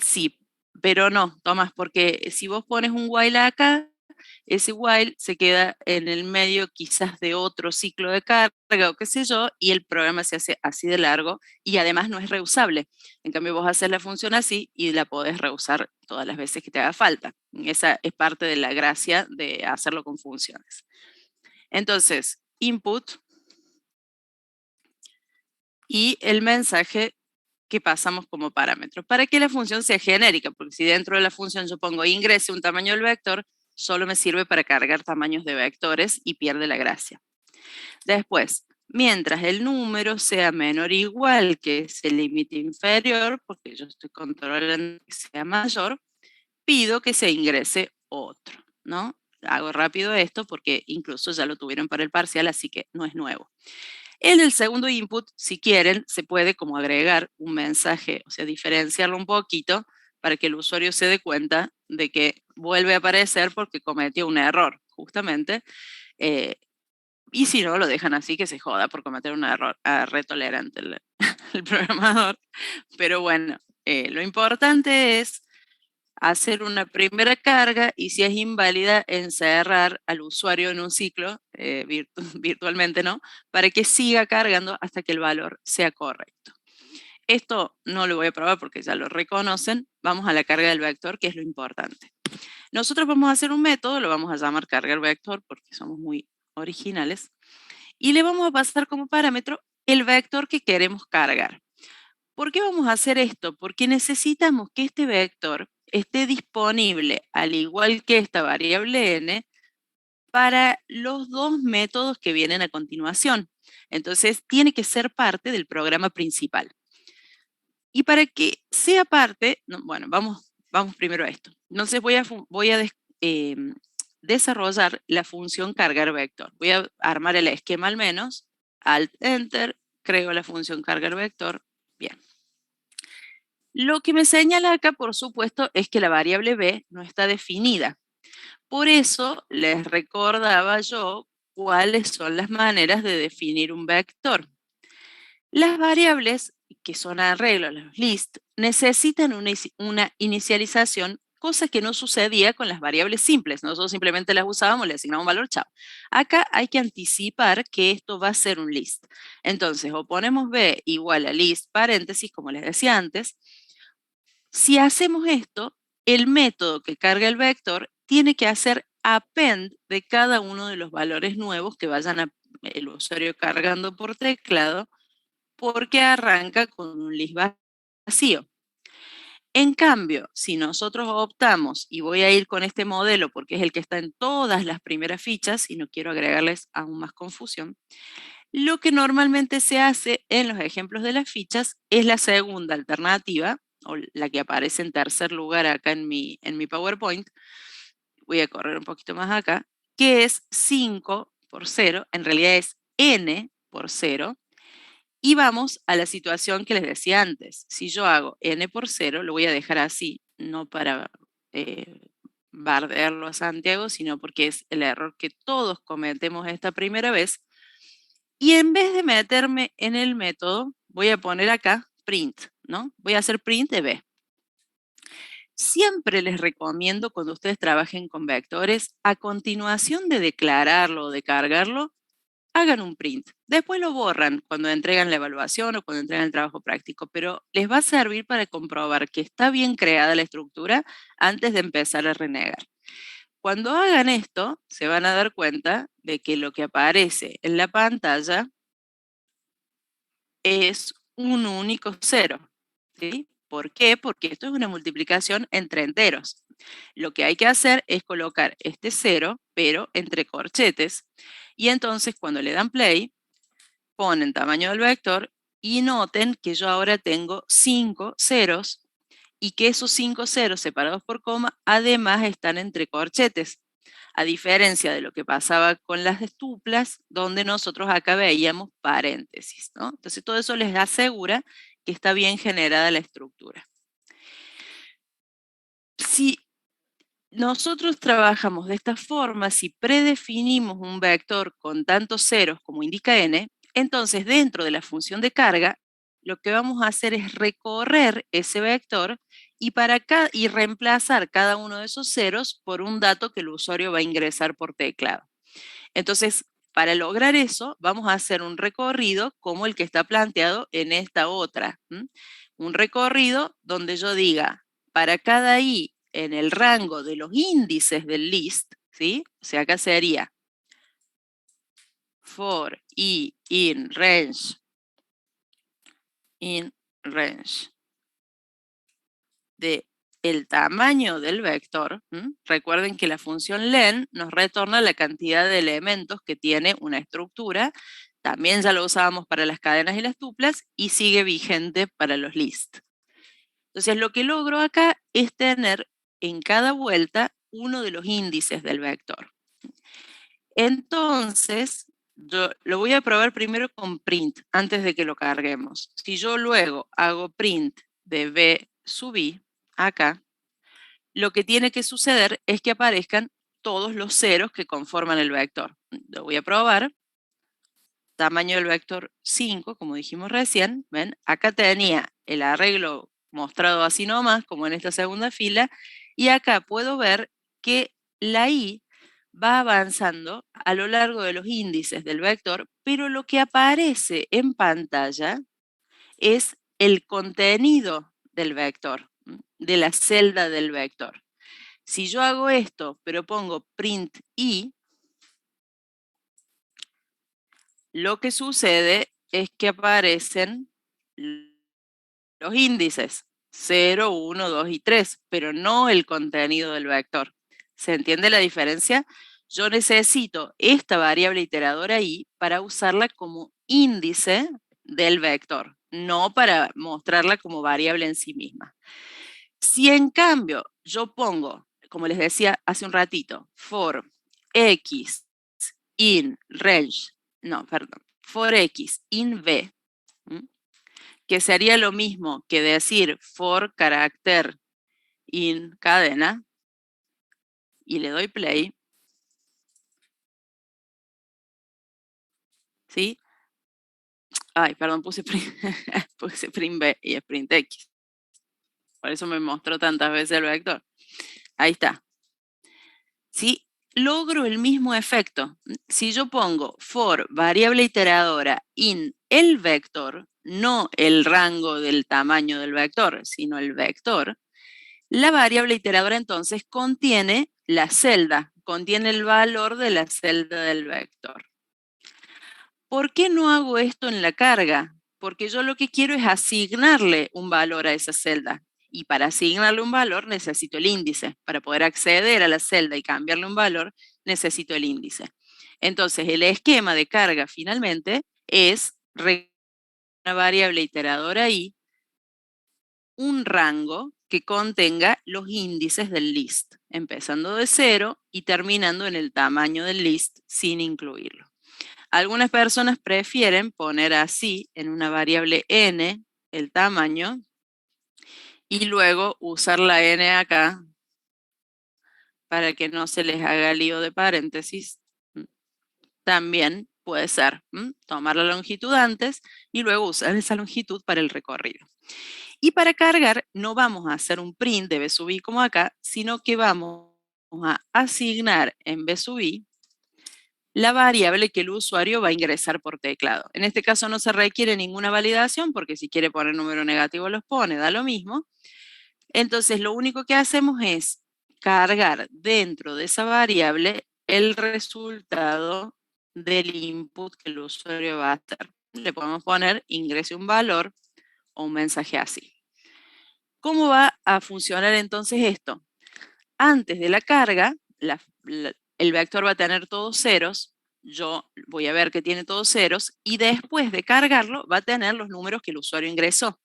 Sí, pero no, Tomás, porque si vos pones un while acá, ese while se queda en el medio quizás de otro ciclo de carga o qué sé yo, y el programa se hace así de largo y además no es reusable. En cambio, vos haces la función así y la podés reusar todas las veces que te haga falta. Esa es parte de la gracia de hacerlo con funciones. Entonces, input y el mensaje que pasamos como parámetro, para que la función sea genérica, porque si dentro de la función yo pongo ingrese un tamaño del vector, solo me sirve para cargar tamaños de vectores y pierde la gracia. Después, mientras el número sea menor o igual que ese límite inferior, porque yo estoy controlando que sea mayor, pido que se ingrese otro, ¿no? Hago rápido esto porque incluso ya lo tuvieron para el parcial, así que no es nuevo. En el segundo input, si quieren, se puede como agregar un mensaje, o sea, diferenciarlo un poquito para que el usuario se dé cuenta de que vuelve a aparecer porque cometió un error, justamente. eh, y si no, lo dejan así que se joda por cometer un error, retolerante el programador. Pero bueno, lo importante es hacer una primera carga y si es inválida, encerrar al usuario en un ciclo, virtualmente, ¿no? Para que siga cargando hasta que el valor sea correcto. Esto no lo voy a probar porque ya lo reconocen. Vamos a la carga del vector, que es lo importante. Nosotros vamos a hacer un método, lo vamos a llamar cargar vector porque somos muy originales, y le vamos a pasar como parámetro el vector que queremos cargar. ¿Por qué vamos a hacer esto? Porque necesitamos que este vector esté disponible, al igual que esta variable n, para los dos métodos que vienen a continuación. Entonces, tiene que ser parte del programa principal. Y para que sea parte, bueno, vamos primero a esto. Entonces, voy a desarrollar la función cargar vector. Voy a armar el esquema al menos, Alt-Enter, creo la función cargar vector. Bien. Lo que me señala acá, por supuesto, es que la variable b no está definida. Por eso les recordaba yo cuáles son las maneras de definir un vector. Las variables, que son arreglos, los list, necesitan una inicialización, cosa que no sucedía con las variables simples. Nosotros simplemente las usábamos, le asignamos un valor, chao. Acá hay que anticipar que esto va a ser un list. Entonces, o ponemos b igual a list paréntesis, como les decía antes. Si hacemos esto, el método que carga el vector tiene que hacer append de cada uno de los valores nuevos que vayan el usuario cargando por teclado, porque arranca con un list vacío. En cambio, si nosotros optamos, y voy a ir con este modelo porque es el que está en todas las primeras fichas y no quiero agregarles aún más confusión, lo que normalmente se hace en los ejemplos de las fichas es la segunda alternativa, o la que aparece en tercer lugar acá en mi PowerPoint. Voy a correr un poquito más acá, que es 5 por 0, en realidad es n por 0, y vamos a la situación que les decía antes. Si yo hago n por 0, lo voy a dejar así, no para bardearlo a Santiago, sino porque es el error que todos cometemos esta primera vez. Y en vez de meterme en el método, voy a poner acá print, ¿no? Voy a hacer print de b. Siempre les recomiendo cuando ustedes trabajen con vectores, a continuación de declararlo o de cargarlo, hagan un print. Después lo borran cuando entregan la evaluación o cuando entregan el trabajo práctico, pero les va a servir para comprobar que está bien creada la estructura antes de empezar a renegar. Cuando hagan esto, se van a dar cuenta de que lo que aparece en la pantalla es un único 0. ¿Sí? ¿Por qué? Porque esto es una multiplicación entre enteros. Lo que hay que hacer es colocar este 0, pero entre corchetes. Y entonces cuando le dan play, ponen tamaño del vector y noten que yo ahora tengo 5 ceros y que esos 5 ceros separados por coma además están entre corchetes. A diferencia de lo que pasaba con las tuplas, donde nosotros acá veíamos paréntesis, ¿no? Entonces todo eso les asegura que está bien generada la estructura. Si nosotros trabajamos de esta forma, si predefinimos un vector con tantos ceros como indica n, entonces dentro de la función de carga, lo que vamos a hacer es recorrer ese vector y reemplazar cada uno de esos ceros por un dato que el usuario va a ingresar por teclado. Entonces, para lograr eso, vamos a hacer un recorrido como el que está planteado en esta otra. Un recorrido donde yo diga, para cada i en el rango de los índices del list, ¿sí? O sea, acá sería for i in range de el tamaño del vector. Recuerden que la función len nos retorna la cantidad de elementos que tiene una estructura. También ya lo usábamos para las cadenas y las tuplas y sigue vigente para los lists. Entonces lo que logro acá es tener en cada vuelta uno de los índices del vector. Entonces, yo lo voy a probar primero con print antes de que lo carguemos. Si yo luego hago print de b sub i, acá, lo que tiene que suceder es que aparezcan todos los ceros que conforman el vector. Lo voy a probar. Tamaño del vector 5, como dijimos recién. ¿Ven? Acá tenía el arreglo mostrado así nomás, como en esta segunda fila. Y acá puedo ver que la i va avanzando a lo largo de los índices del vector, pero lo que aparece en pantalla es el contenido del vector, de la celda del vector. Si yo hago esto, pero pongo print i, lo que sucede es que aparecen los índices 0, 1, 2 y 3, pero no el contenido del vector. ¿Se entiende la diferencia? Yo necesito esta variable iteradora i para usarla como índice del vector, no para mostrarla como variable en sí misma. Si en cambio yo pongo, como les decía hace un ratito, for x in range, no, perdón, for x in b, que sería lo mismo que decir for carácter in cadena, y le doy play, ¿sí? Ay, perdón, puse print b y es print x. Por eso me mostró tantas veces el vector. Ahí está. ¿Sí? Logro el mismo efecto. Si yo pongo for variable iteradora in el vector, no el rango del tamaño del vector, sino el vector, la variable iteradora entonces contiene la celda, contiene el valor de la celda del vector. ¿Por qué no hago esto en la carga? Porque yo lo que quiero es asignarle un valor a esa celda. Y para asignarle un valor necesito el índice. Para poder acceder a la celda y cambiarle un valor, necesito el índice. Entonces, el esquema de carga finalmente es una variable iteradora y un rango que contenga los índices del list, empezando de 0 y terminando en el tamaño del list sin incluirlo. Algunas personas prefieren poner así en una variable n el tamaño y luego usar la n acá para que no se les haga lío de paréntesis. También puede ser tomar la longitud antes y luego usar esa longitud para el recorrido. Y para cargar no vamos a hacer un print de b sub i como acá, sino que vamos a asignar en b sub i la variable que el usuario va a ingresar por teclado. En este caso no se requiere ninguna validación porque si quiere poner número negativo los pone, da lo mismo. Entonces lo único que hacemos es cargar dentro de esa variable el resultado del input que el usuario va a hacer. Le podemos poner ingrese un valor o un mensaje así. ¿Cómo va a funcionar entonces esto? Antes de la carga, el vector va a tener todos ceros, yo voy a ver que tiene todos ceros, y después de cargarlo va a tener los números que el usuario ingresó.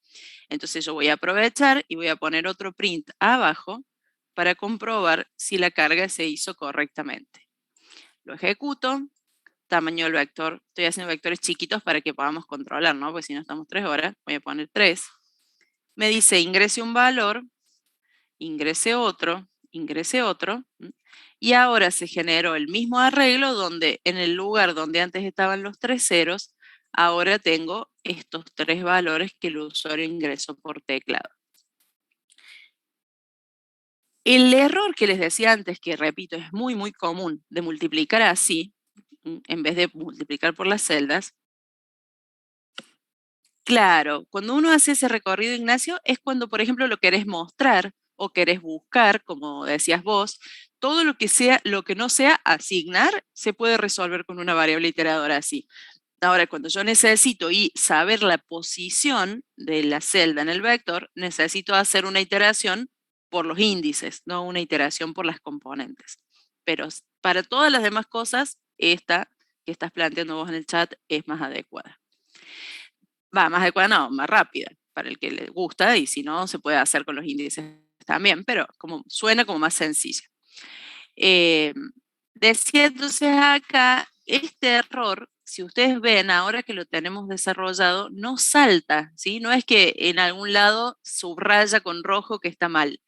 Entonces yo voy a aprovechar y voy a poner otro print abajo para comprobar si la carga se hizo correctamente. Lo ejecuto, tamaño del vector, estoy haciendo vectores chiquitos para que podamos controlar, ¿no? Porque si no estamos 3 horas, voy a poner 3. Me dice ingrese un valor, ingrese otro, y ahora se generó el mismo arreglo donde en el lugar donde antes estaban los 3 ceros, ahora tengo estos 3 valores que el usuario ingresó por teclado. El error que les decía antes, que repito, es muy, muy común de multiplicar así, en vez de multiplicar por las celdas. Claro, cuando uno hace ese recorrido, Ignacio, es cuando, por ejemplo, lo querés mostrar o querés buscar, como decías vos, todo lo que no sea asignar, se puede resolver con una variable iteradora así. Ahora, cuando yo necesito saber la posición de la celda en el vector, necesito hacer una iteración por los índices, no una iteración por las componentes. Pero para todas las demás cosas, esta que estás planteando vos en el chat es más adecuada. Más adecuada no, más rápida, para el que le gusta, y si no, se puede hacer con los índices también, pero suena como más sencillo. Decía entonces acá, este error, si ustedes ven, ahora que lo tenemos desarrollado, no salta, ¿sí? No es que en algún lado subraya con rojo que está mal.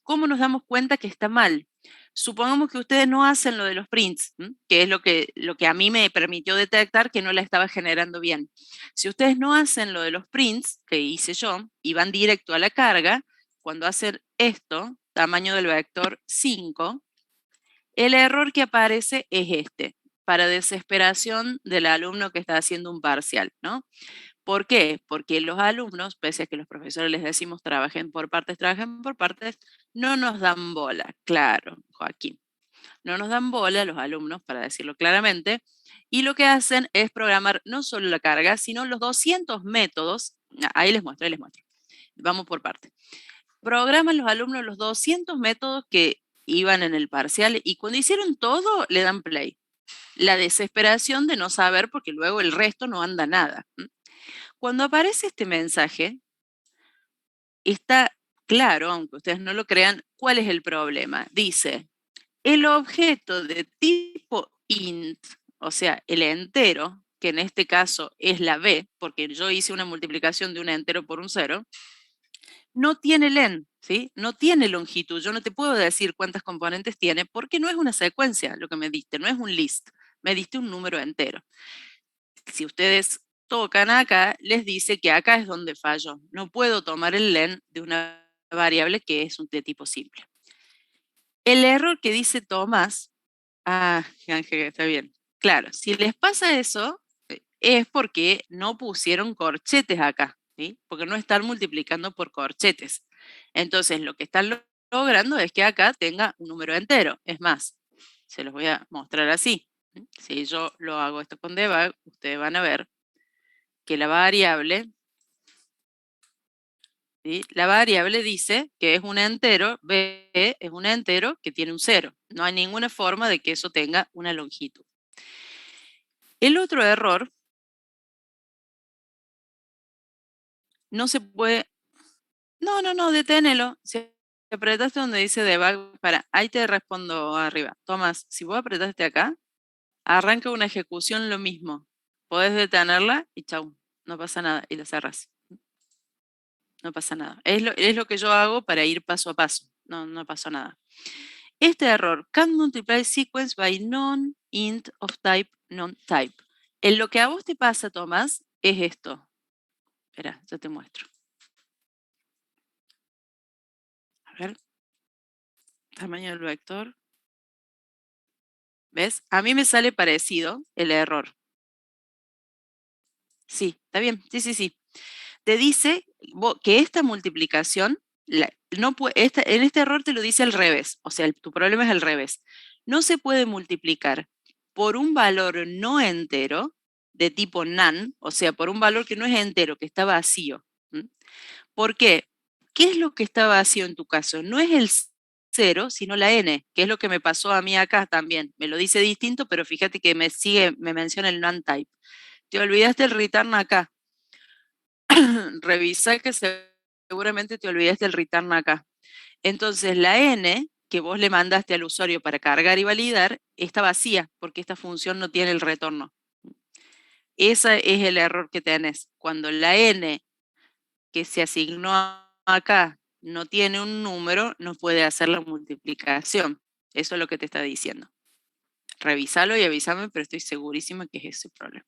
¿Cómo nos damos cuenta que está mal? Supongamos que ustedes no hacen lo de los prints, que es lo que a mí me permitió detectar que no la estaba generando bien. Si ustedes no hacen lo de los prints, que hice yo, y van directo a la carga, cuando hacen esto, tamaño del vector 5, el error que aparece es este, para desesperación del alumno que está haciendo un parcial, ¿no? ¿Por qué? Porque los alumnos, pese a que los profesores les decimos trabajen por partes, no nos dan bola, claro, Joaquín. No nos dan bola los alumnos, para decirlo claramente, y lo que hacen es programar no solo la carga, sino los 200 métodos. Ahí les muestro. Vamos por parte. Programan los alumnos los 200 métodos que iban en el parcial y cuando hicieron todo, le dan play. La desesperación de no saber porque luego el resto no anda nada. Cuando aparece este mensaje, está claro, aunque ustedes no lo crean, cuál es el problema. Dice, el objeto de tipo int, o sea, el entero, que en este caso es la b, porque yo hice una multiplicación de un entero por un 0, no tiene len, ¿sí? No tiene longitud. Yo no te puedo decir cuántas componentes tiene porque no es una secuencia lo que me diste, no es un list. Me diste un número entero. Si ustedes tocan acá, les dice que acá es donde fallo. No puedo tomar el len de una variable que es de tipo simple. El error que dice Tomás, Ángel, está bien. Claro, si les pasa eso, es porque no pusieron corchetes acá, ¿sí? Porque no están multiplicando por corchetes. Entonces, lo que están logrando es que acá tenga un número entero. Es más, se los voy a mostrar así. Si yo lo hago esto con debug, ustedes van a ver que la variable, ¿sí? La variable dice que es un entero, b es un entero que tiene un 0. No hay ninguna forma de que eso tenga una longitud. El otro error no se puede... No, deténelo. Si apretaste donde dice debug, ahí te respondo arriba. Tomás, si vos apretaste acá, arranca una ejecución lo mismo. Podés detenerla y chau, no pasa nada, y la cerras. No pasa nada. Es lo que yo hago para ir paso a paso. No pasó nada. Este error, can't multiply sequence by non-int of type non-type. En lo que a vos te pasa, Tomás, es esto. Espera, yo te muestro. A ver. Tamaño del vector. ¿Ves? A mí me sale parecido el error. Sí, está bien. Sí. Te dice que esta multiplicación, en este error te lo dice al revés. O sea, tu problema es al revés. No se puede multiplicar por un valor no entero de tipo nan, o sea, por un valor que no es entero, que está vacío. ¿Por qué? ¿Qué es lo que está vacío en tu caso? No es el 0, sino la n, que es lo que me pasó a mí acá también. Me lo dice distinto, pero fíjate que me menciona el non-type. Te olvidaste el return acá. Revisa que seguramente te olvidaste el return acá. Entonces la n que vos le mandaste al usuario para cargar y validar está vacía porque esta función no tiene el retorno. Ese es el error que tenés. Cuando la n que se asignó acá no tiene un número, no puede hacer la multiplicación. Eso es lo que te está diciendo. Revísalo y avísame, pero estoy segurísima que es ese problema.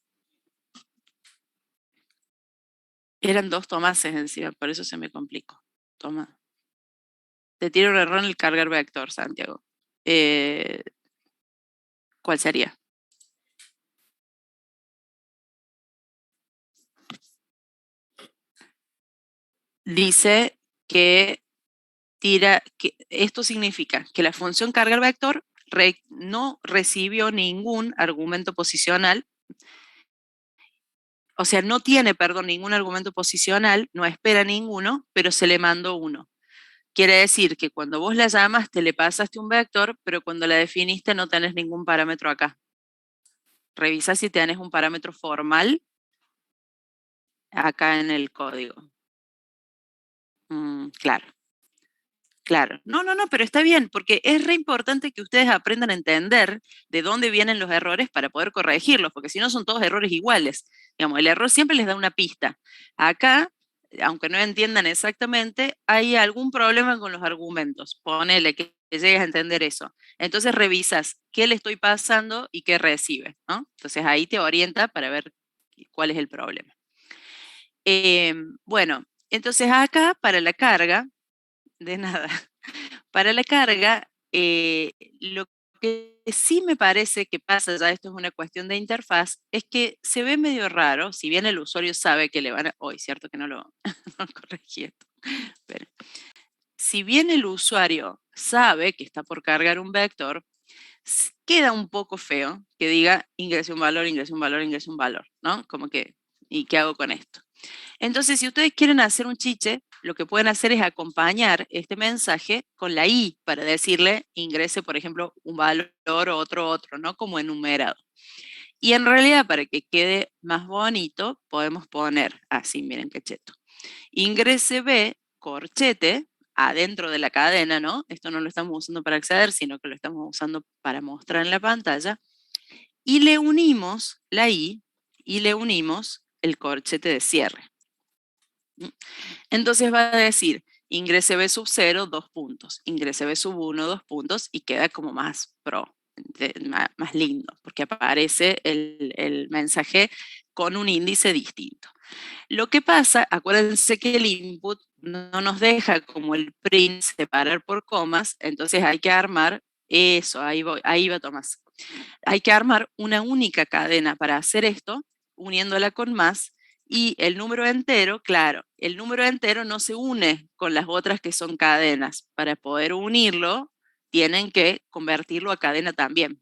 Eran 2 Tomases encima, por eso se me complicó. Toma. Te tiro un error en el cargar vector, Santiago. ¿Cuál sería? Dice que esto significa que la función cargar vector no recibió ningún argumento posicional, o sea, no tiene, perdón, ningún argumento posicional, no espera ninguno, pero se le mandó uno. Quiere decir que cuando vos la llamaste le pasaste un vector, pero cuando la definiste no tenés ningún parámetro acá. Revisa si tenés un parámetro formal acá en el código. Claro. Claro, no, pero está bien, porque es re importante que ustedes aprendan a entender de dónde vienen los errores para poder corregirlos, porque si no son todos errores iguales. Digamos, el error siempre les da una pista. Acá, aunque no entiendan exactamente, hay algún problema con los argumentos. Ponele que llegues a entender eso. Entonces revisas qué le estoy pasando y qué recibe, ¿no? Entonces ahí te orienta para ver cuál es el problema. Bueno, entonces acá para la carga, de nada. Para la carga, lo que sí me parece que pasa, ya esto es una cuestión de interfaz, es que se ve medio raro, si bien el usuario sabe que le van a... Hoy, cierto que no lo no corregí esto. Pero, si bien el usuario sabe que está por cargar un vector, queda un poco feo que diga ingrese un valor, ingrese un valor, ingrese un valor, ¿no? Como que, ¿y qué hago con esto? Entonces, si ustedes quieren hacer un chiche, lo que pueden hacer es acompañar este mensaje con la i para decirle ingrese, por ejemplo, un valor o otro, ¿no? Como enumerado. Y en realidad, para que quede más bonito, podemos poner así, miren qué cheto. Ingrese b, corchete, adentro de la cadena, ¿no? Esto no lo estamos usando para acceder, sino que lo estamos usando para mostrar en la pantalla. Y le unimos la i y le unimos el corchete de cierre. Entonces va a decir, ingrese B sub 0, 2 puntos, ingrese B sub 1, 2 puntos, y queda como más pro, más lindo, porque aparece el mensaje con un índice distinto. Lo que pasa, acuérdense que el input no nos deja como el print separar por comas, entonces hay que armar eso, ahí va Tomás. Hay que armar una única cadena para hacer esto, uniéndola con más, Y el número entero, claro, el número entero no se une con las otras que son cadenas. Para poder unirlo, tienen que convertirlo a cadena también.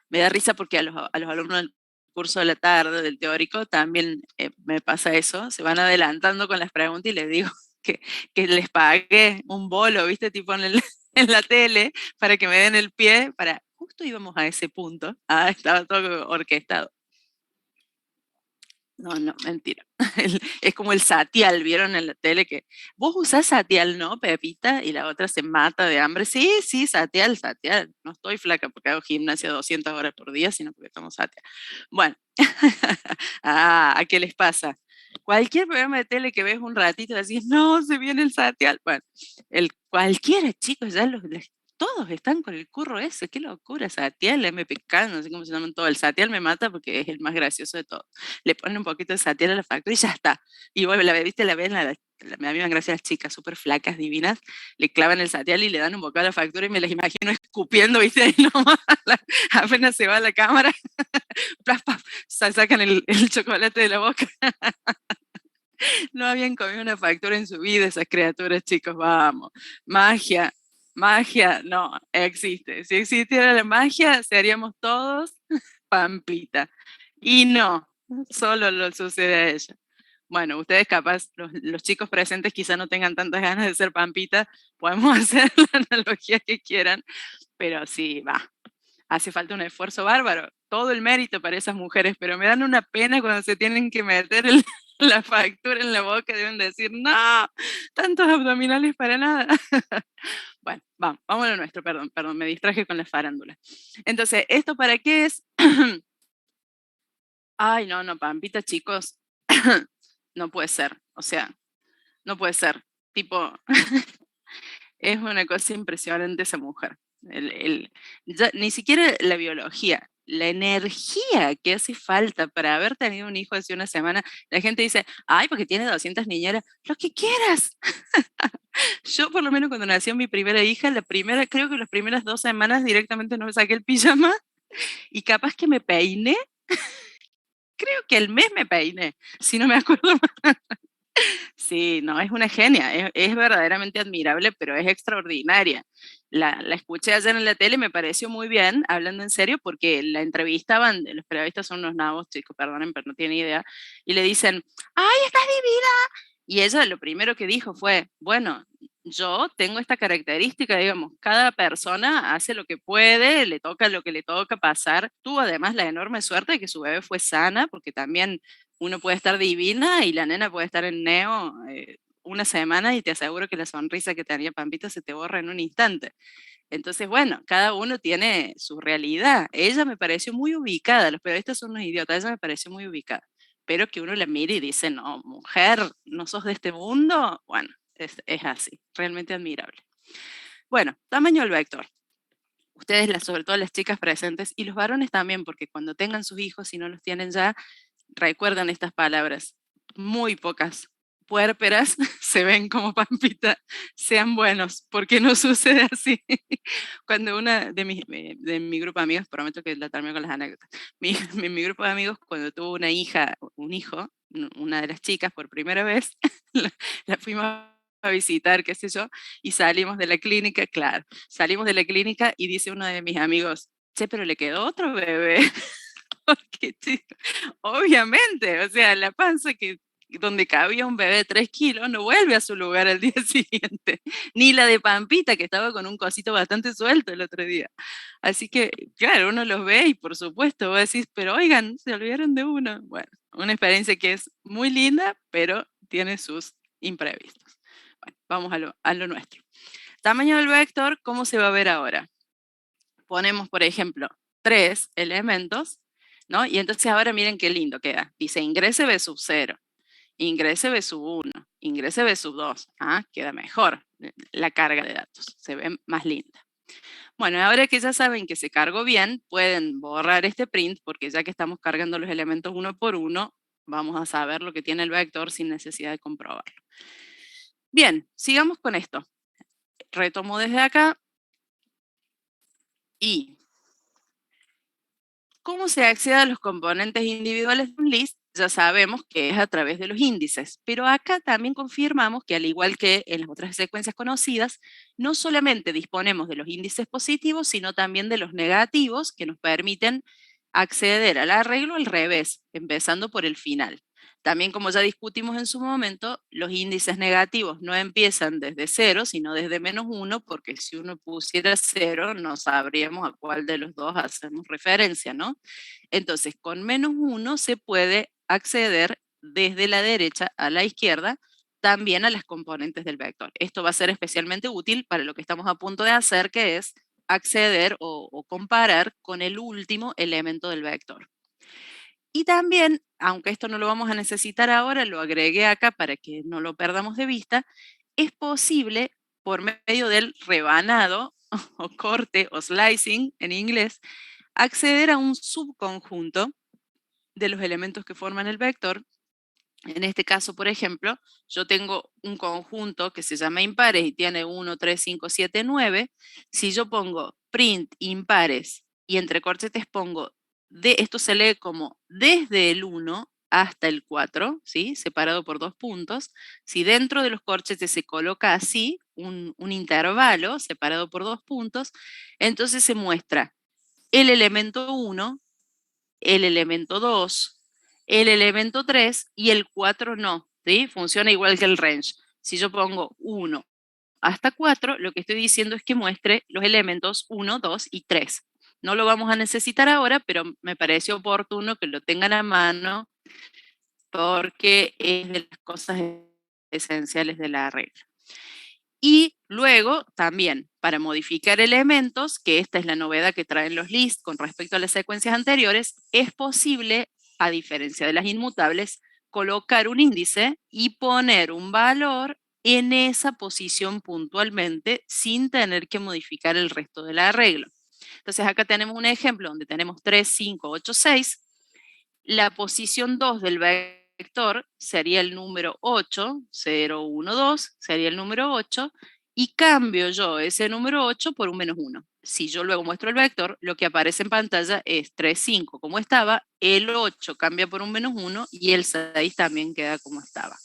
Me da risa porque a los alumnos del curso de la tarde, del teórico, también me pasa eso. Se van adelantando con las preguntas y les digo que les pagué un bolo, ¿viste? Tipo en la tele, para que me den el pie, justo íbamos a ese punto. Estaba todo orquestado. No, no, mentira. Es como el satial, ¿vieron en la tele que vos usás satial, ¿no, Pepita? Y la otra se mata de hambre. Sí, sí, satial, satial. No estoy flaca porque hago gimnasia 200 horas por día, sino porque tomo satial. Bueno, ¿a qué les pasa? Cualquier programa de tele que ves un ratito decís, no, se viene el satial. Bueno, cualquiera, chicos, todos están con el curro ese, qué locura, Satial, MPK, no sé cómo se llaman todos. El Satial me mata porque es el más gracioso de todos. Le ponen un poquito de Satial a la factura y ya está. Y vuelve, ¿viste? La ven, me da misma gracia las chicas súper flacas, divinas, le clavan el Satial y le dan un bocado a la factura y me las imagino escupiendo, ¿viste? Ahí nomás, apenas se va a la cámara, plaf, plaf, sacan el chocolate de la boca. No habían comido una factura en su vida esas criaturas, chicos, vamos. Magia, magia, no, existe. Si existiera la magia, seríamos todos Pampita. Y no, solo lo sucede a ella. Bueno, ustedes capaz, los chicos presentes quizá no tengan tantas ganas de ser Pampita, podemos hacer la analogía que quieran, pero sí, va, hace falta un esfuerzo bárbaro, todo el mérito para esas mujeres, pero me dan una pena cuando se tienen que meter la factura en la boca, deben decir, no, tantos abdominales para nada. Bueno, vamos a lo nuestro, perdón, me distraje con la farándula. Entonces, ¿esto para qué es? Ay, no, no, Pampita, chicos, no puede ser, o sea, no puede ser. Tipo, es una cosa impresionante esa mujer. Ni siquiera la biología, la energía que hace falta para haber tenido un hijo hace una semana. La gente dice, ay, porque tiene 200 niñeras, lo que quieras. Yo por lo menos cuando nació mi primera hija, creo que las primeras 2 semanas directamente no me saqué el pijama y capaz que me peiné, creo que el mes me peiné, si no me acuerdo. Sí, no, es una genia, es verdaderamente admirable, pero es extraordinaria. La escuché ayer en la tele y me pareció muy bien, hablando en serio, porque la entrevistaban, los periodistas son unos nabos, chicos, perdonen, pero no tienen idea, y le dicen, ¡ay, estás divina! Y ella lo primero que dijo fue, bueno, yo tengo esta característica, digamos, cada persona hace lo que puede, le toca lo que le toca pasar. Tuvo además la enorme suerte de que su bebé fue sana, porque también uno puede estar divina y la nena puede estar en neo una semana y te aseguro que la sonrisa que tenía Pampita se te borra en un instante. Entonces, bueno, cada uno tiene su realidad. Ella me pareció muy ubicada, los periodistas son unos idiotas, ella me pareció muy ubicada. Pero que uno la mire y dice, no, mujer, no sos de este mundo, bueno, es así, realmente admirable. Bueno, tamaño del vector. Ustedes, sobre todo las chicas presentes, y los varones también, porque cuando tengan sus hijos, si no los tienen ya, recuerdan estas palabras. Muy pocas puérperas se ven como Pampita, sean buenos, porque no sucede así. Cuando una de mi grupo de amigos, prometo que la termino con las anécdotas, mi grupo de amigos cuando tuvo una hija, un hijo, una de las chicas por primera vez, la fuimos a visitar, qué sé yo, y salimos de la clínica, claro, salimos de la clínica y dice uno de mis amigos, che, pero le quedó otro bebé. Porque, chico, obviamente, o sea, la panza donde cabía un bebé de 3 kilos no vuelve a su lugar al día siguiente, ni la de Pampita, que estaba con un cosito bastante suelto el otro día. Así que, claro, uno los ve y por supuesto vos decís, pero oigan, se olvidaron de uno. Bueno, una experiencia que es muy linda, pero tiene sus imprevistos. Bueno, vamos a lo nuestro. Tamaño del vector, ¿cómo se va a ver ahora? Ponemos, por ejemplo, 3 elementos, ¿no? Y entonces ahora miren qué lindo queda. Dice ingrese B sub 0, ingrese B sub 1, ingrese B sub 2. Ah, queda mejor la carga de datos, se ve más linda. Bueno, ahora que ya saben que se cargó bien, pueden borrar este print porque ya que estamos cargando los elementos uno por uno, vamos a saber lo que tiene el vector sin necesidad de comprobarlo. Bien, sigamos con esto. Retomo desde acá y ¿cómo se accede a los componentes individuales de un list? ya sabemos que es a través de los índices, pero acá también confirmamos que al igual que en las otras secuencias conocidas, no solamente disponemos de los índices positivos, sino también de los negativos que nos permiten acceder al arreglo al revés, empezando por el final. También, como ya discutimos en su momento, los índices negativos no empiezan desde 0, sino desde -1, porque si uno pusiera 0, no sabríamos a cuál de los dos hacemos referencia, ¿no? Entonces, con -1 se puede acceder desde la derecha a la izquierda también a las componentes del vector. Esto va a ser especialmente útil para lo que estamos a punto de hacer, que es acceder o comparar con el último elemento del vector. Y también, aunque esto no lo vamos a necesitar ahora, lo agregué acá para que no lo perdamos de vista, es posible por medio del rebanado o corte o slicing en inglés, acceder a un subconjunto de los elementos que forman el vector. En este caso, por ejemplo, yo tengo un conjunto que se llama impares y tiene 1, 3, 5, 7, 9. Si yo pongo print impares y entre corchetes pongo, esto se lee como desde el 1 hasta el 4, ¿sí? Separado por 2 puntos. Si dentro de los corchetes se coloca así, un intervalo separado por 2 puntos, entonces se muestra el elemento 1, el elemento 2, el elemento 3 y el 4 no, ¿sí? Funciona igual que el range. Si yo pongo 1 hasta 4, lo que estoy diciendo es que muestre los elementos 1, 2 y 3. No lo vamos a necesitar ahora, pero me pareció oportuno que lo tengan a mano porque es de las cosas esenciales de la regla. Y luego también para modificar elementos, que esta es la novedad que traen los lists con respecto a las secuencias anteriores, es posible, a diferencia de las inmutables, colocar un índice y poner un valor en esa posición puntualmente sin tener que modificar el resto del arreglo. Entonces acá tenemos un ejemplo donde tenemos 3, 5, 8, 6. La posición 2 del vector sería el número 8, 0, 1, 2, sería el número 8, y cambio yo ese número 8 por un -1. Si yo luego muestro el vector, lo que aparece en pantalla es 3, 5 como estaba, el 8 cambia por un -1 y el 6 también queda como estaba.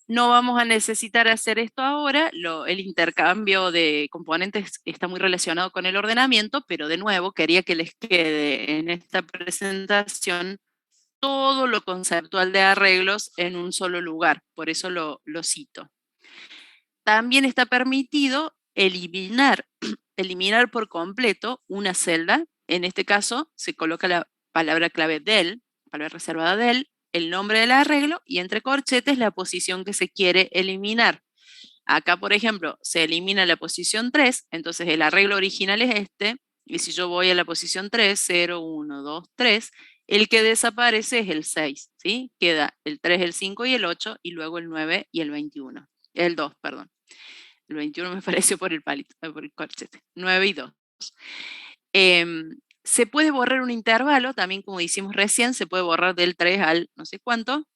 No vamos a necesitar hacer esto ahora, el intercambio de componentes está muy relacionado con el ordenamiento, pero de nuevo quería que les quede en esta presentación todo lo conceptual de arreglos en un solo lugar, por eso lo cito. También está permitido eliminar por completo una celda. En este caso se coloca la palabra clave del, palabra reservada del, el nombre del arreglo y entre corchetes la posición que se quiere eliminar. Acá, por ejemplo, se elimina la posición 3, entonces el arreglo original es este, y si yo voy a la posición 3, 0, 1, 2, 3, el que desaparece es el 6, ¿sí? Queda el 3, el 5 y el 8, y luego el 9 y el 21. El 2, perdón. El 21 me pareció por el palito, por el corchete. 9 y 2. Se puede borrar un intervalo, también como hicimos recién, se puede borrar del 3 al no sé cuánto,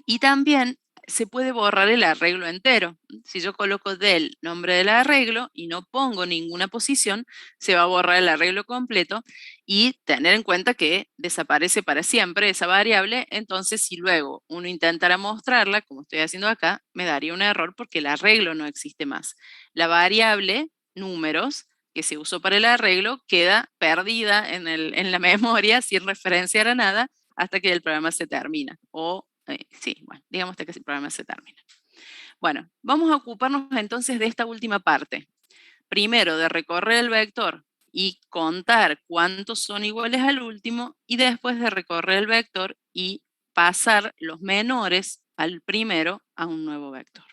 y también se puede borrar el arreglo entero. Si yo coloco del nombre del arreglo y no pongo ninguna posición, se va a borrar el arreglo completo y tener en cuenta que desaparece para siempre esa variable. Entonces, si luego uno intentara mostrarla, como estoy haciendo acá, me daría un error porque el arreglo no existe más. La variable números que se usó para el arreglo queda perdida en la memoria sin referenciar a nada hasta que el programa se termina o sí, bueno, digamos hasta que el programa se termina. Bueno, vamos a ocuparnos entonces de esta última parte. Primero, de recorrer el vector y contar cuántos son iguales al último, y después de recorrer el vector y pasar los menores al primero a un nuevo vector.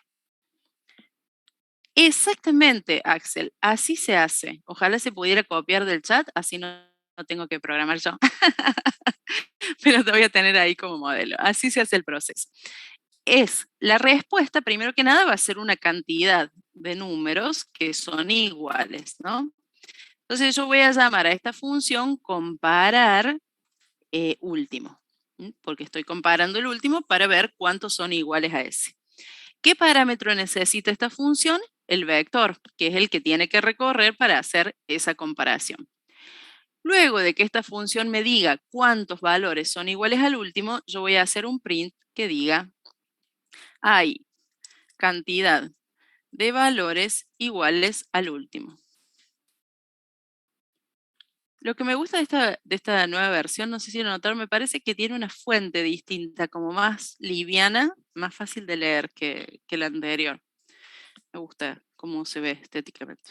Exactamente, Axel, así se hace. Ojalá se pudiera copiar del chat, así no tengo que programar yo. Pero te voy a tener ahí como modelo. Así se hace el proceso. La respuesta, primero que nada, va a ser una cantidad de números que son iguales, ¿no? Entonces yo voy a llamar a esta función comparar último, porque estoy comparando el último para ver cuántos son iguales a ese. ¿Qué parámetro necesita esta función? El vector, que es el que tiene que recorrer para hacer esa comparación. Luego de que esta función me diga cuántos valores son iguales al último, yo voy a hacer un print que diga hay cantidad de valores iguales al último. Lo que me gusta de esta nueva versión, no sé si lo notaron, me parece que tiene una fuente distinta, como más liviana, más fácil de leer que la anterior. Me gusta cómo se ve estéticamente.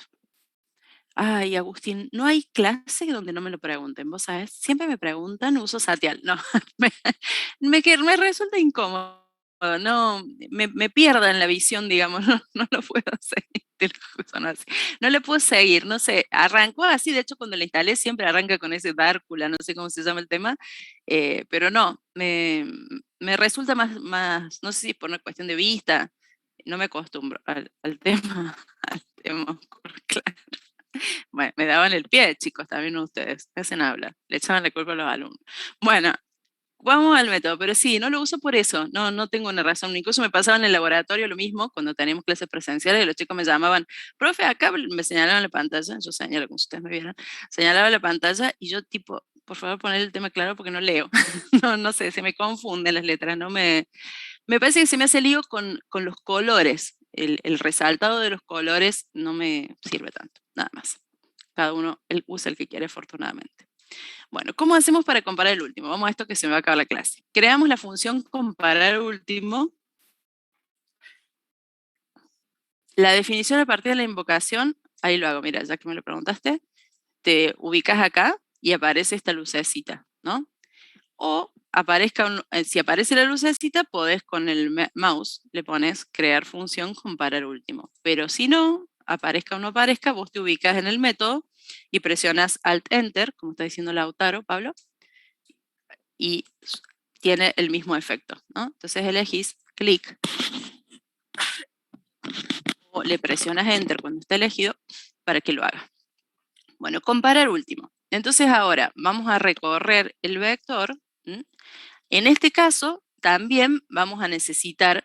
Ay, Agustín, no hay clase donde no me lo pregunten, vos sabés, siempre me preguntan uso Satial. No, me resulta incómodo, no, me pierdo en la visión, digamos, no lo puedo seguir, te lo juro, no, no le puedo seguir, no sé, arrancó así, de hecho cuando la instalé siempre arranca con ese Dárcula, no sé cómo se llama el tema, pero no, me resulta más, no sé si por una cuestión de vista, no me acostumbro al tema, al tema oscuro, claro. Bueno, me daban el pie, chicos, también ustedes, me hacen hablar, le echaban la culpa a los alumnos. Bueno, vamos al método, pero sí, no lo uso por eso, no tengo una razón. Incluso me pasaba en el laboratorio lo mismo, cuando teníamos clases presenciales y los chicos me llamaban, profe, acá me señalaban la pantalla, yo señalo como si ustedes me vieran, señalaba la pantalla y yo tipo, por favor poner el tema claro porque no leo, no sé, se me confunden las letras, me parece que se me hace lío con los colores, el resaltado de los colores no me sirve tanto, nada más. Cada uno usa el que quiere, afortunadamente. Bueno, ¿cómo hacemos para comparar el último? Vamos a esto que se me va a acabar la clase. Creamos la función comparar último. La definición a partir de la invocación, ahí lo hago, mira, ya que me lo preguntaste, te ubicas acá y aparece esta lucecita, ¿no? O si aparece la lucecita, podés con el mouse, le pones crear función comparar último. Pero si no, aparezca o no aparezca, vos te ubicas en el método y presionas Alt-Enter, como está diciendo Lautaro, Pablo, y tiene el mismo efecto, ¿no? Entonces elegís clic o le presionas Enter cuando está elegido para que lo haga. Bueno, comparar último. Entonces ahora vamos a recorrer el vector. En este caso, también vamos a necesitar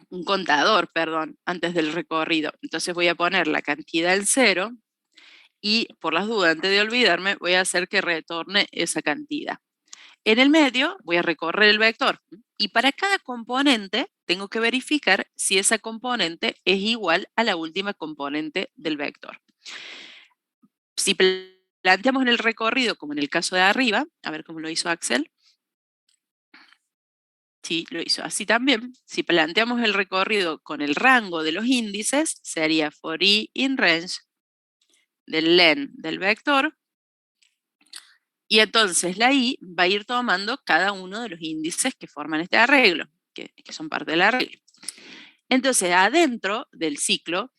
un contador, perdón, antes del recorrido. Entonces voy a poner la cantidad en 0 y por las dudas, antes de olvidarme, voy a hacer que retorne esa cantidad. En el medio voy a recorrer el vector y para cada componente tengo que verificar si esa componente es igual a la última componente del vector. Si planteamos en el recorrido, como en el caso de arriba, a ver cómo lo hizo Axel. Sí, lo hizo así también. Si planteamos el recorrido con el rango de los índices, sería for i in range del len del vector. Y entonces la i va a ir tomando cada uno de los índices que forman este arreglo, que son parte del arreglo. Entonces, adentro del ciclo,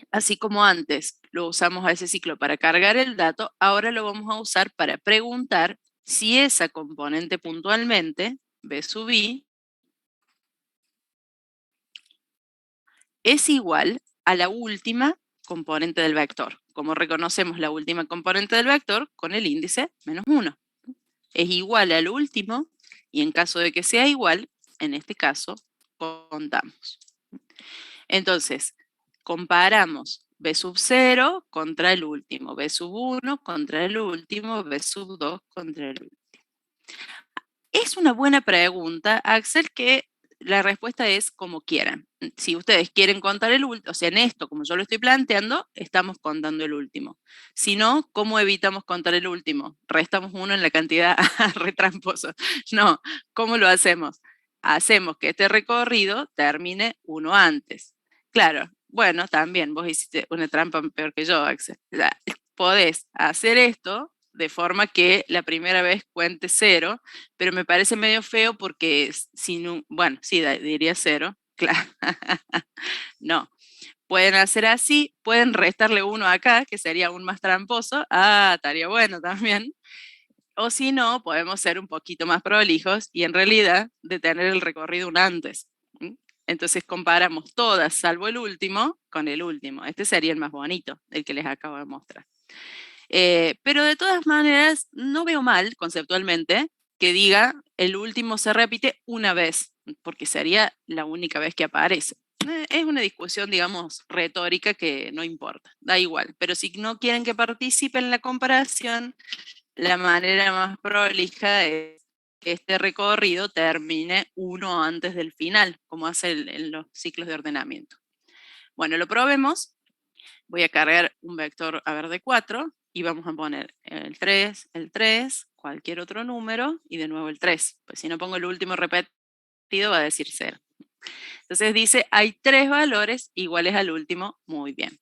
así como antes lo usamos a ese ciclo para cargar el dato, ahora lo vamos a usar para preguntar si esa componente puntualmente, b sub i, es igual a la última componente del vector. Como reconocemos la última componente del vector con el índice -1. Es igual al último y en caso de que sea igual, en este caso, contamos. Entonces, comparamos b sub 0 contra el último, b sub 1 contra el último, b sub 2 contra el último. Es una buena pregunta, Axel, que la respuesta es como quieran. Si ustedes quieren contar el último, o sea, en esto, como yo lo estoy planteando, estamos contando el último. Si no, ¿cómo evitamos contar el último? Restamos 1 en la cantidad retramposo. No, ¿cómo lo hacemos? Hacemos que este recorrido termine 1 antes. Claro, bueno, también vos hiciste una trampa peor que yo, Axel. Podés hacer esto de forma que la primera vez cuente 0, pero me parece medio feo porque bueno, sí, diría 0, claro. No, pueden hacer así, pueden restarle 1 acá, que sería aún más tramposo. Ah, estaría bueno también. O si no, podemos ser un poquito más prolijos y en realidad detener el recorrido un antes. Entonces comparamos todas, salvo el último, con el último. Este sería el más bonito, el que les acabo de mostrar. Pero de todas maneras, no veo mal conceptualmente que diga el último se repite una vez, porque sería la única vez que aparece. Es una discusión, digamos, retórica que no importa, da igual. Pero si no quieren que participe en la comparación, la manera más prolija es que este recorrido termine uno antes del final, como hace en los ciclos de ordenamiento. Bueno, lo probemos. Voy a cargar un vector a ver de 4 y vamos a poner el 3, cualquier otro número y de nuevo el 3. Pues si no pongo el último repetido va a decir 0. Entonces dice, hay 3 valores iguales al último, muy bien.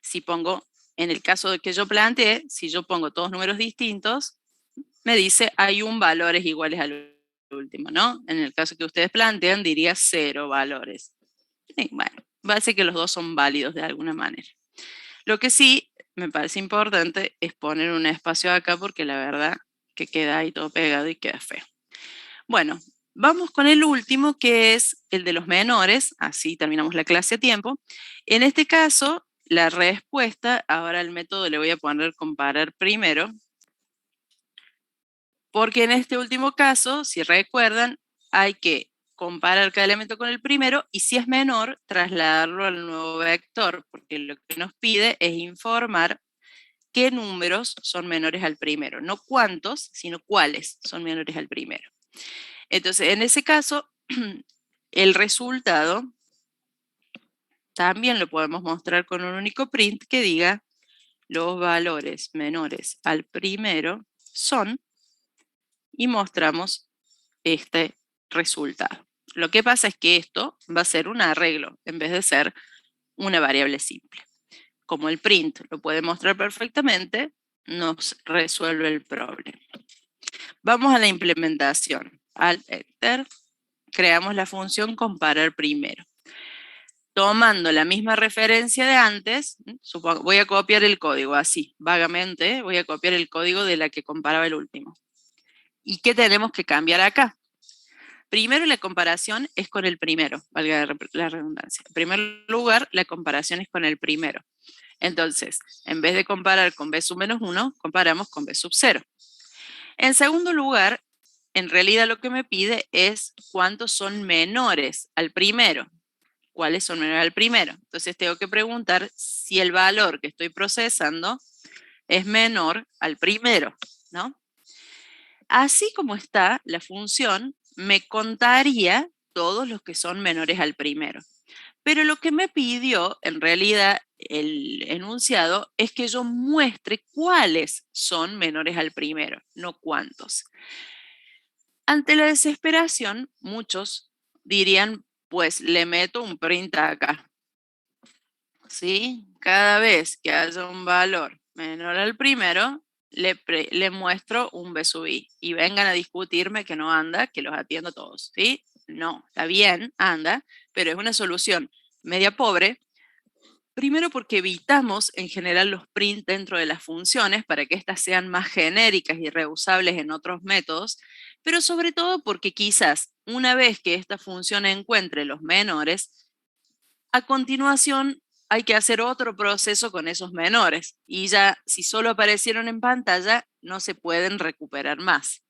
Si pongo, en el caso de que yo planteé, si yo pongo todos números distintos, me dice, hay un valores iguales al último, ¿no? En el caso que ustedes plantean, diría 0 valores. Y bueno, va a ser que los dos son válidos de alguna manera. Lo que sí me parece importante es poner un espacio acá porque la verdad que queda ahí todo pegado y queda feo. Bueno, vamos con el último que es el de los menores, así terminamos la clase a tiempo. En este caso, la respuesta, ahora el método le voy a poner comparar primero, porque en este último caso, si recuerdan, hay que comparar cada elemento con el primero y si es menor, trasladarlo al nuevo vector, porque lo que nos pide es informar qué números son menores al primero, no cuántos, sino cuáles son menores al primero. Entonces, en ese caso, el resultado también lo podemos mostrar con un único print que diga los valores menores al primero son, y mostramos este resultado. Lo que pasa es que esto va a ser un arreglo en vez de ser una variable simple. Como el print lo puede mostrar perfectamente, nos resuelve el problema. Vamos a la implementación. Alt Enter, creamos la función comparar primero. Tomando la misma referencia de antes, voy a copiar el código así, vagamente, voy a copiar el código de la que comparaba el último. ¿Y qué tenemos que cambiar acá? Primero la comparación es con el primero, valga la redundancia. En primer lugar, la comparación es con el primero. Entonces, en vez de comparar con b sub menos 1, comparamos con b sub 0. En segundo lugar, en realidad lo que me pide es cuántos son menores al primero. ¿Cuáles son menores al primero? Entonces tengo que preguntar si el valor que estoy procesando es menor al primero, ¿no? Así como está la función, me contaría todos los que son menores al primero. Pero lo que me pidió, en realidad, el enunciado, es que yo muestre cuáles son menores al primero, no cuántos. Ante la desesperación, muchos dirían, pues le meto un print acá. ¿Sí? Cada vez que haya un valor menor al primero, le muestro un b sub i. Y vengan a discutirme que no anda, que los atiendo todos. ¿Sí? No, está bien, anda, pero es una solución media pobre. Primero porque evitamos en general los print dentro de las funciones para que éstas sean más genéricas y reusables en otros métodos, pero sobre todo porque quizás una vez que esta función encuentre los menores, a continuación hay que hacer otro proceso con esos menores y ya si solo aparecieron en pantalla no se pueden recuperar más.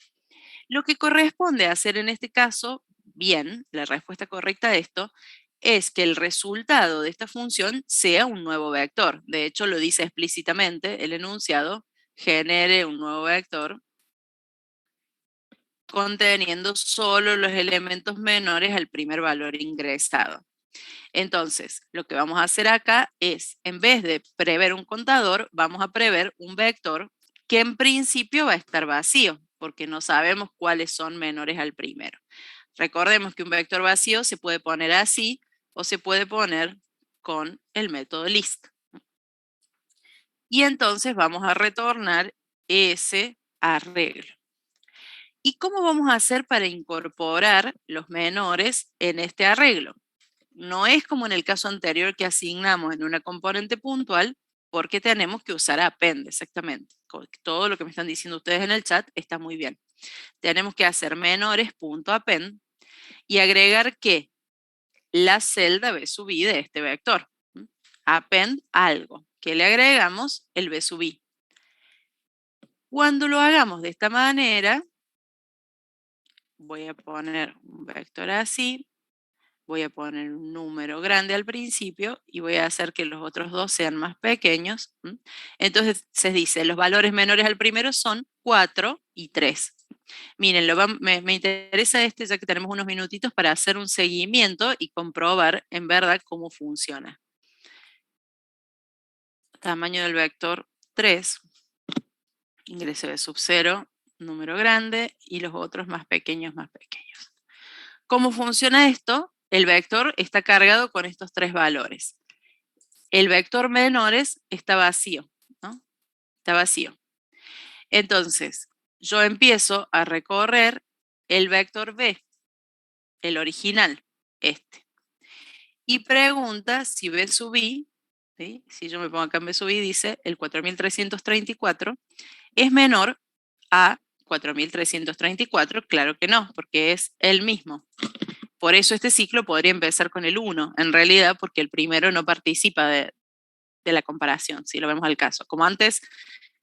Lo que corresponde hacer en este caso, bien, la respuesta correcta a esto, es que el resultado de esta función sea un nuevo vector. De hecho, lo dice explícitamente el enunciado, genere un nuevo vector conteniendo solo los elementos menores al primer valor ingresado. Entonces, lo que vamos a hacer acá es, en vez de prever un contador, vamos a prever un vector que en principio va a estar vacío, porque no sabemos cuáles son menores al primero. Recordemos que un vector vacío se puede poner así o se puede poner con el método list. Y entonces vamos a retornar ese arreglo. ¿Y cómo vamos a hacer para incorporar los menores en este arreglo? No es como en el caso anterior que asignamos en una componente puntual, porque tenemos que usar append, exactamente. Todo lo que me están diciendo ustedes en el chat está muy bien. Tenemos que hacer menores.append y agregar que la celda b sub i de este vector. Append algo, que le agregamos el b sub i. Cuando lo hagamos de esta manera, voy a poner un vector así, voy a poner un número grande al principio y voy a hacer que los otros dos sean más pequeños. Entonces se dice, los valores menores al primero son 4 y 3. Miren, me interesa este ya que tenemos unos minutitos para hacer un seguimiento y comprobar en verdad cómo funciona. Tamaño del vector 3, ingreso de sub 0, número grande, y los otros más pequeños, más pequeños. ¿Cómo funciona esto? El vector está cargado con estos tres valores. El vector menores está vacío, ¿no? Está vacío. Entonces, yo empiezo a recorrer el vector B, el original, este. Y pregunta si B sub I, ¿sí? Si yo me pongo acá en B sub I, dice el 4334 es menor a 4334, claro que no, porque es el mismo. Por eso este ciclo podría empezar con el 1, en realidad, porque el primero no participa de la comparación, si lo vemos al caso. Como antes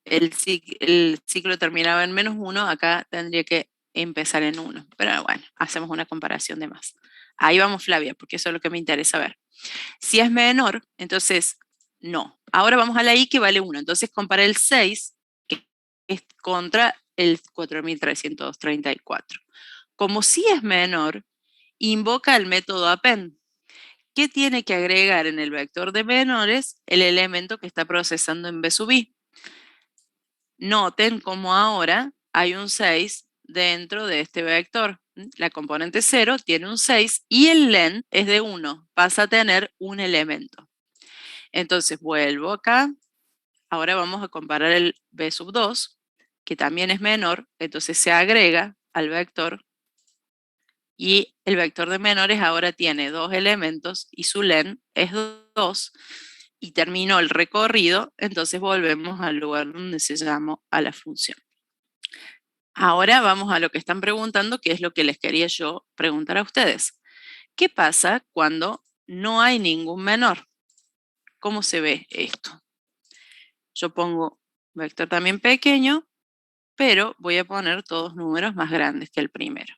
el ciclo terminaba en -1, acá tendría que empezar en 1. Pero bueno, hacemos una comparación de más. Ahí vamos, Flavia, porque eso es lo que me interesa ver. Si es menor, entonces no. Ahora vamos a la I que vale 1. Entonces compara el 6 que es contra el 4334. Como si es menor, invoca el método append. ¿Qué tiene que agregar en el vector de menores? El elemento que está procesando en B sub I. Noten cómo ahora hay un 6 dentro de este vector. La componente 0 tiene un 6 y el len es de 1, pasa a tener un elemento. Entonces vuelvo acá, ahora vamos a comparar el B sub 2, que también es menor, entonces se agrega al vector y el vector de menores ahora tiene 2 elementos y su len es 2 y terminó el recorrido, entonces volvemos al lugar donde se llamó a la función. Ahora vamos a lo que están preguntando, que es lo que les quería yo preguntar a ustedes. ¿Qué pasa cuando no hay ningún menor? ¿Cómo se ve esto? Yo pongo vector también pequeño, pero voy a poner todos números más grandes que el primero.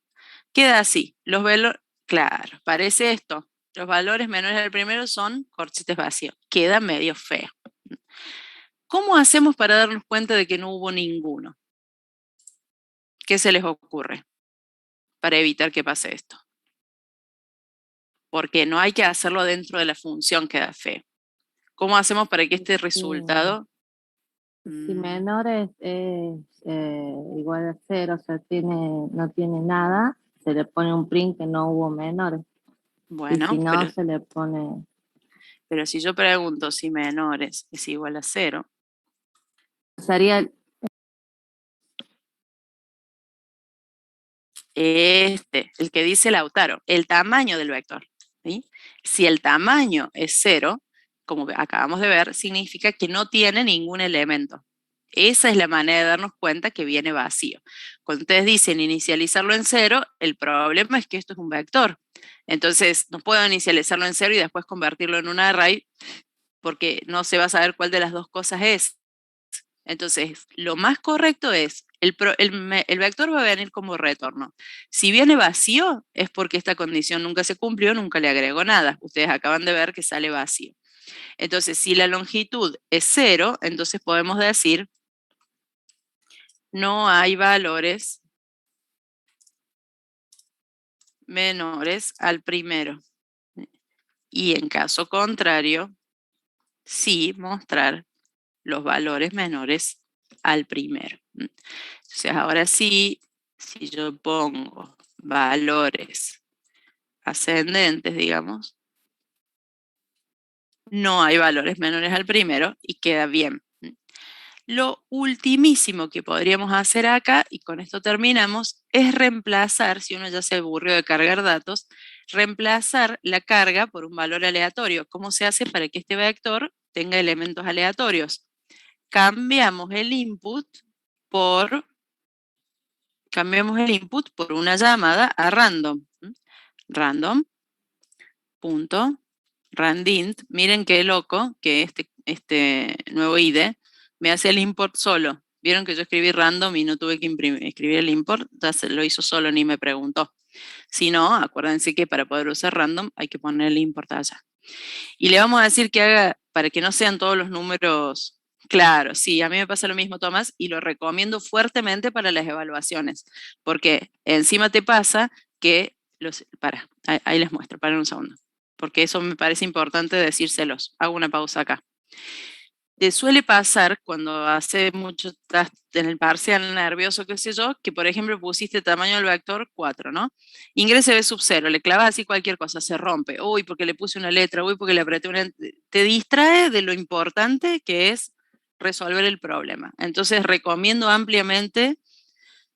Queda así. Los valores, claro, parece esto. Los valores menores del primero son corchetes vacíos. Queda medio feo. ¿Cómo hacemos para darnos cuenta de que no hubo ninguno? ¿Qué se les ocurre para evitar que pase esto? Porque no hay que hacerlo dentro de la función, queda feo. ¿Cómo hacemos para que este resultado... Si menor es igual a 0, o sea, no tiene nada, se le pone un print que no hubo menores. Bueno, y si no, se le pone... Pero si yo pregunto si menores es igual a 0... Sería... el que dice Lautaro, el tamaño del vector. ¿Sí? Si el tamaño es 0, como acabamos de ver, significa que no tiene ningún elemento. Esa es la manera de darnos cuenta que viene vacío. Cuando ustedes dicen inicializarlo en 0, el problema es que esto es un vector. Entonces, no puedo inicializarlo en 0 y después convertirlo en un array, porque no se va a saber cuál de las dos cosas es. Entonces, lo más correcto es, el vector va a venir como retorno. Si viene vacío, es porque esta condición nunca se cumplió, nunca le agregó nada. Ustedes acaban de ver que sale vacío. Entonces, si la longitud es 0, entonces podemos decir, no hay valores menores al primero. Y en caso contrario, sí mostrar los valores menores al primero. Entonces, ahora sí, si yo pongo valores ascendentes, digamos, no hay valores menores al primero y queda bien. Lo ultimísimo que podríamos hacer acá, y con esto terminamos, es reemplazar, si uno ya se aburrió de cargar datos, reemplazar la carga por un valor aleatorio. ¿Cómo se hace para que este vector tenga elementos aleatorios? Cambiamos el input por una llamada a random. Random.randint. Miren qué loco que este nuevo IDE me hace el import solo. Vieron que yo escribí random y no tuve que escribir el import, ya se lo hizo solo, ni me preguntó. Si no, acuérdense que para poder usar random hay que ponerle import allá. Y le vamos a decir que haga, para que no sean todos los números claros. Sí, a mí me pasa lo mismo, Tomás, y lo recomiendo fuertemente para las evaluaciones, porque encima te pasa que ahí les muestro, para un segundo, porque eso me parece importante decírselos. Hago una pausa acá. Te suele pasar cuando hace mucho, estás en el parcial nervioso, qué sé yo, que por ejemplo pusiste tamaño del vector 4, ¿no? Ingrese B sub 0, le clavas así cualquier cosa, se rompe. Uy, porque le puse una letra, uy, porque le apreté una... Te distrae de lo importante que es resolver el problema. Entonces recomiendo ampliamente.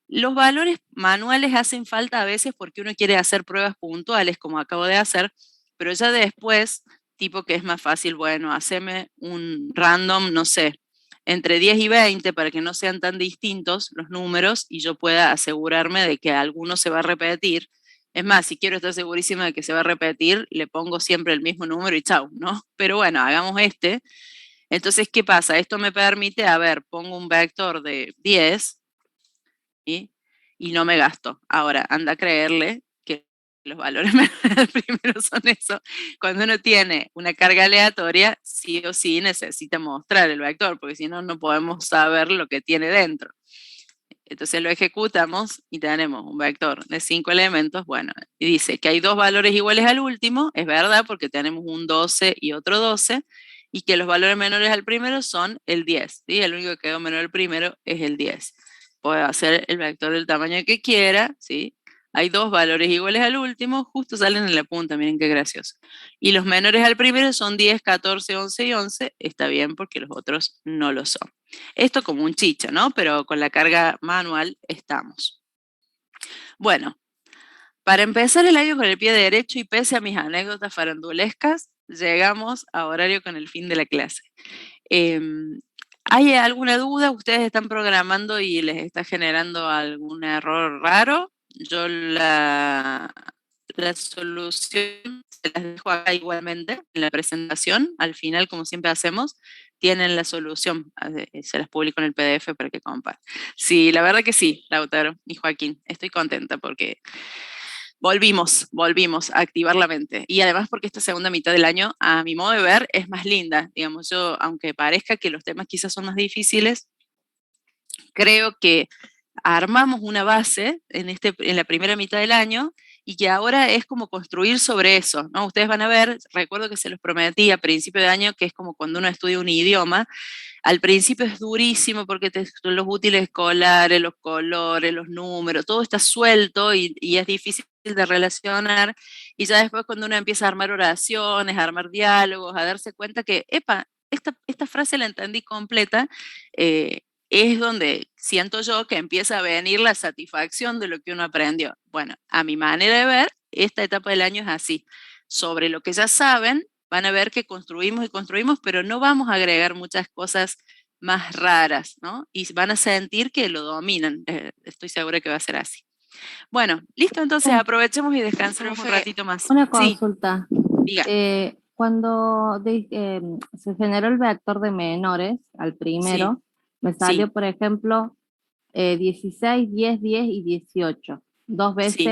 Los valores manuales hacen falta a veces porque uno quiere hacer pruebas puntuales, como acabo de hacer, pero ya después, tipo que es más fácil, bueno, haceme un random, no sé, entre 10 y 20 para que no sean tan distintos los números y yo pueda asegurarme de que alguno se va a repetir. Es más, si quiero estar segurísima de que se va a repetir, le pongo siempre el mismo número y chau, ¿no? Pero bueno, hagamos este. Entonces, ¿qué pasa? Esto me permite, a ver, pongo un vector de 10, ¿sí? Y no me gasto. Ahora, anda a creerle que los valores menores primero son eso. Cuando uno tiene una carga aleatoria, sí o sí necesita mostrar el vector, porque si no, no podemos saber lo que tiene dentro. Entonces lo ejecutamos y tenemos un vector de 5 elementos, bueno, y dice que hay dos valores iguales al último, es verdad, porque tenemos un 12 y otro 12, y que los valores menores al primero son el 10, ¿sí? El único que quedó menor al primero es el 10. Puedo hacer el vector del tamaño que quiera, ¿sí? Hay dos valores iguales al último, justo salen en la punta, miren qué gracioso. Y los menores al primero son 10, 14, 11 y 11, está bien porque los otros no lo son. Esto como un chicho, ¿no? Pero con la carga manual estamos. Bueno, para empezar el año con el pie derecho y pese a mis anécdotas farandulescas, llegamos a horario con el fin de la clase. ¿Hay alguna duda? ¿Ustedes están programando y les está generando algún error raro? Yo la solución se las dejo acá igualmente en la presentación. Al final, como siempre hacemos, tienen la solución. Se las publico en el PDF para que compartan. Sí, la verdad que sí, Lautaro y Joaquín. Estoy contenta porque volvimos a activar la mente. Y además porque esta segunda mitad del año, a mi modo de ver, es más linda. Digamos, yo, aunque parezca que los temas quizás son más difíciles, creo que armamos una base en la primera mitad del año y que ahora es como construir sobre eso, ¿no? Ustedes van a ver, recuerdo que se los prometí a principio de año, que es como cuando uno estudia un idioma. Al principio es durísimo porque los útiles escolares, los colores, los números, todo está suelto y es difícil de relacionar. Y ya después cuando uno empieza a armar oraciones, a armar diálogos, a darse cuenta que, epa, esta frase la entendí completa, es donde siento yo que empieza a venir la satisfacción de lo que uno aprendió. Bueno, a mi manera de ver, esta etapa del año es así. Sobre lo que ya saben, van a ver que construimos y construimos, pero no vamos a agregar muchas cosas más raras, ¿no? Y van a sentir que lo dominan. Estoy segura que va a ser así. Bueno, listo, entonces aprovechemos y descansemos un ratito más. Una Sí, consulta. diga. Cuando se generó el vector de menores al primero, me salió, Sí. por ejemplo, 16, 10, 10 y 18. Dos veces Sí.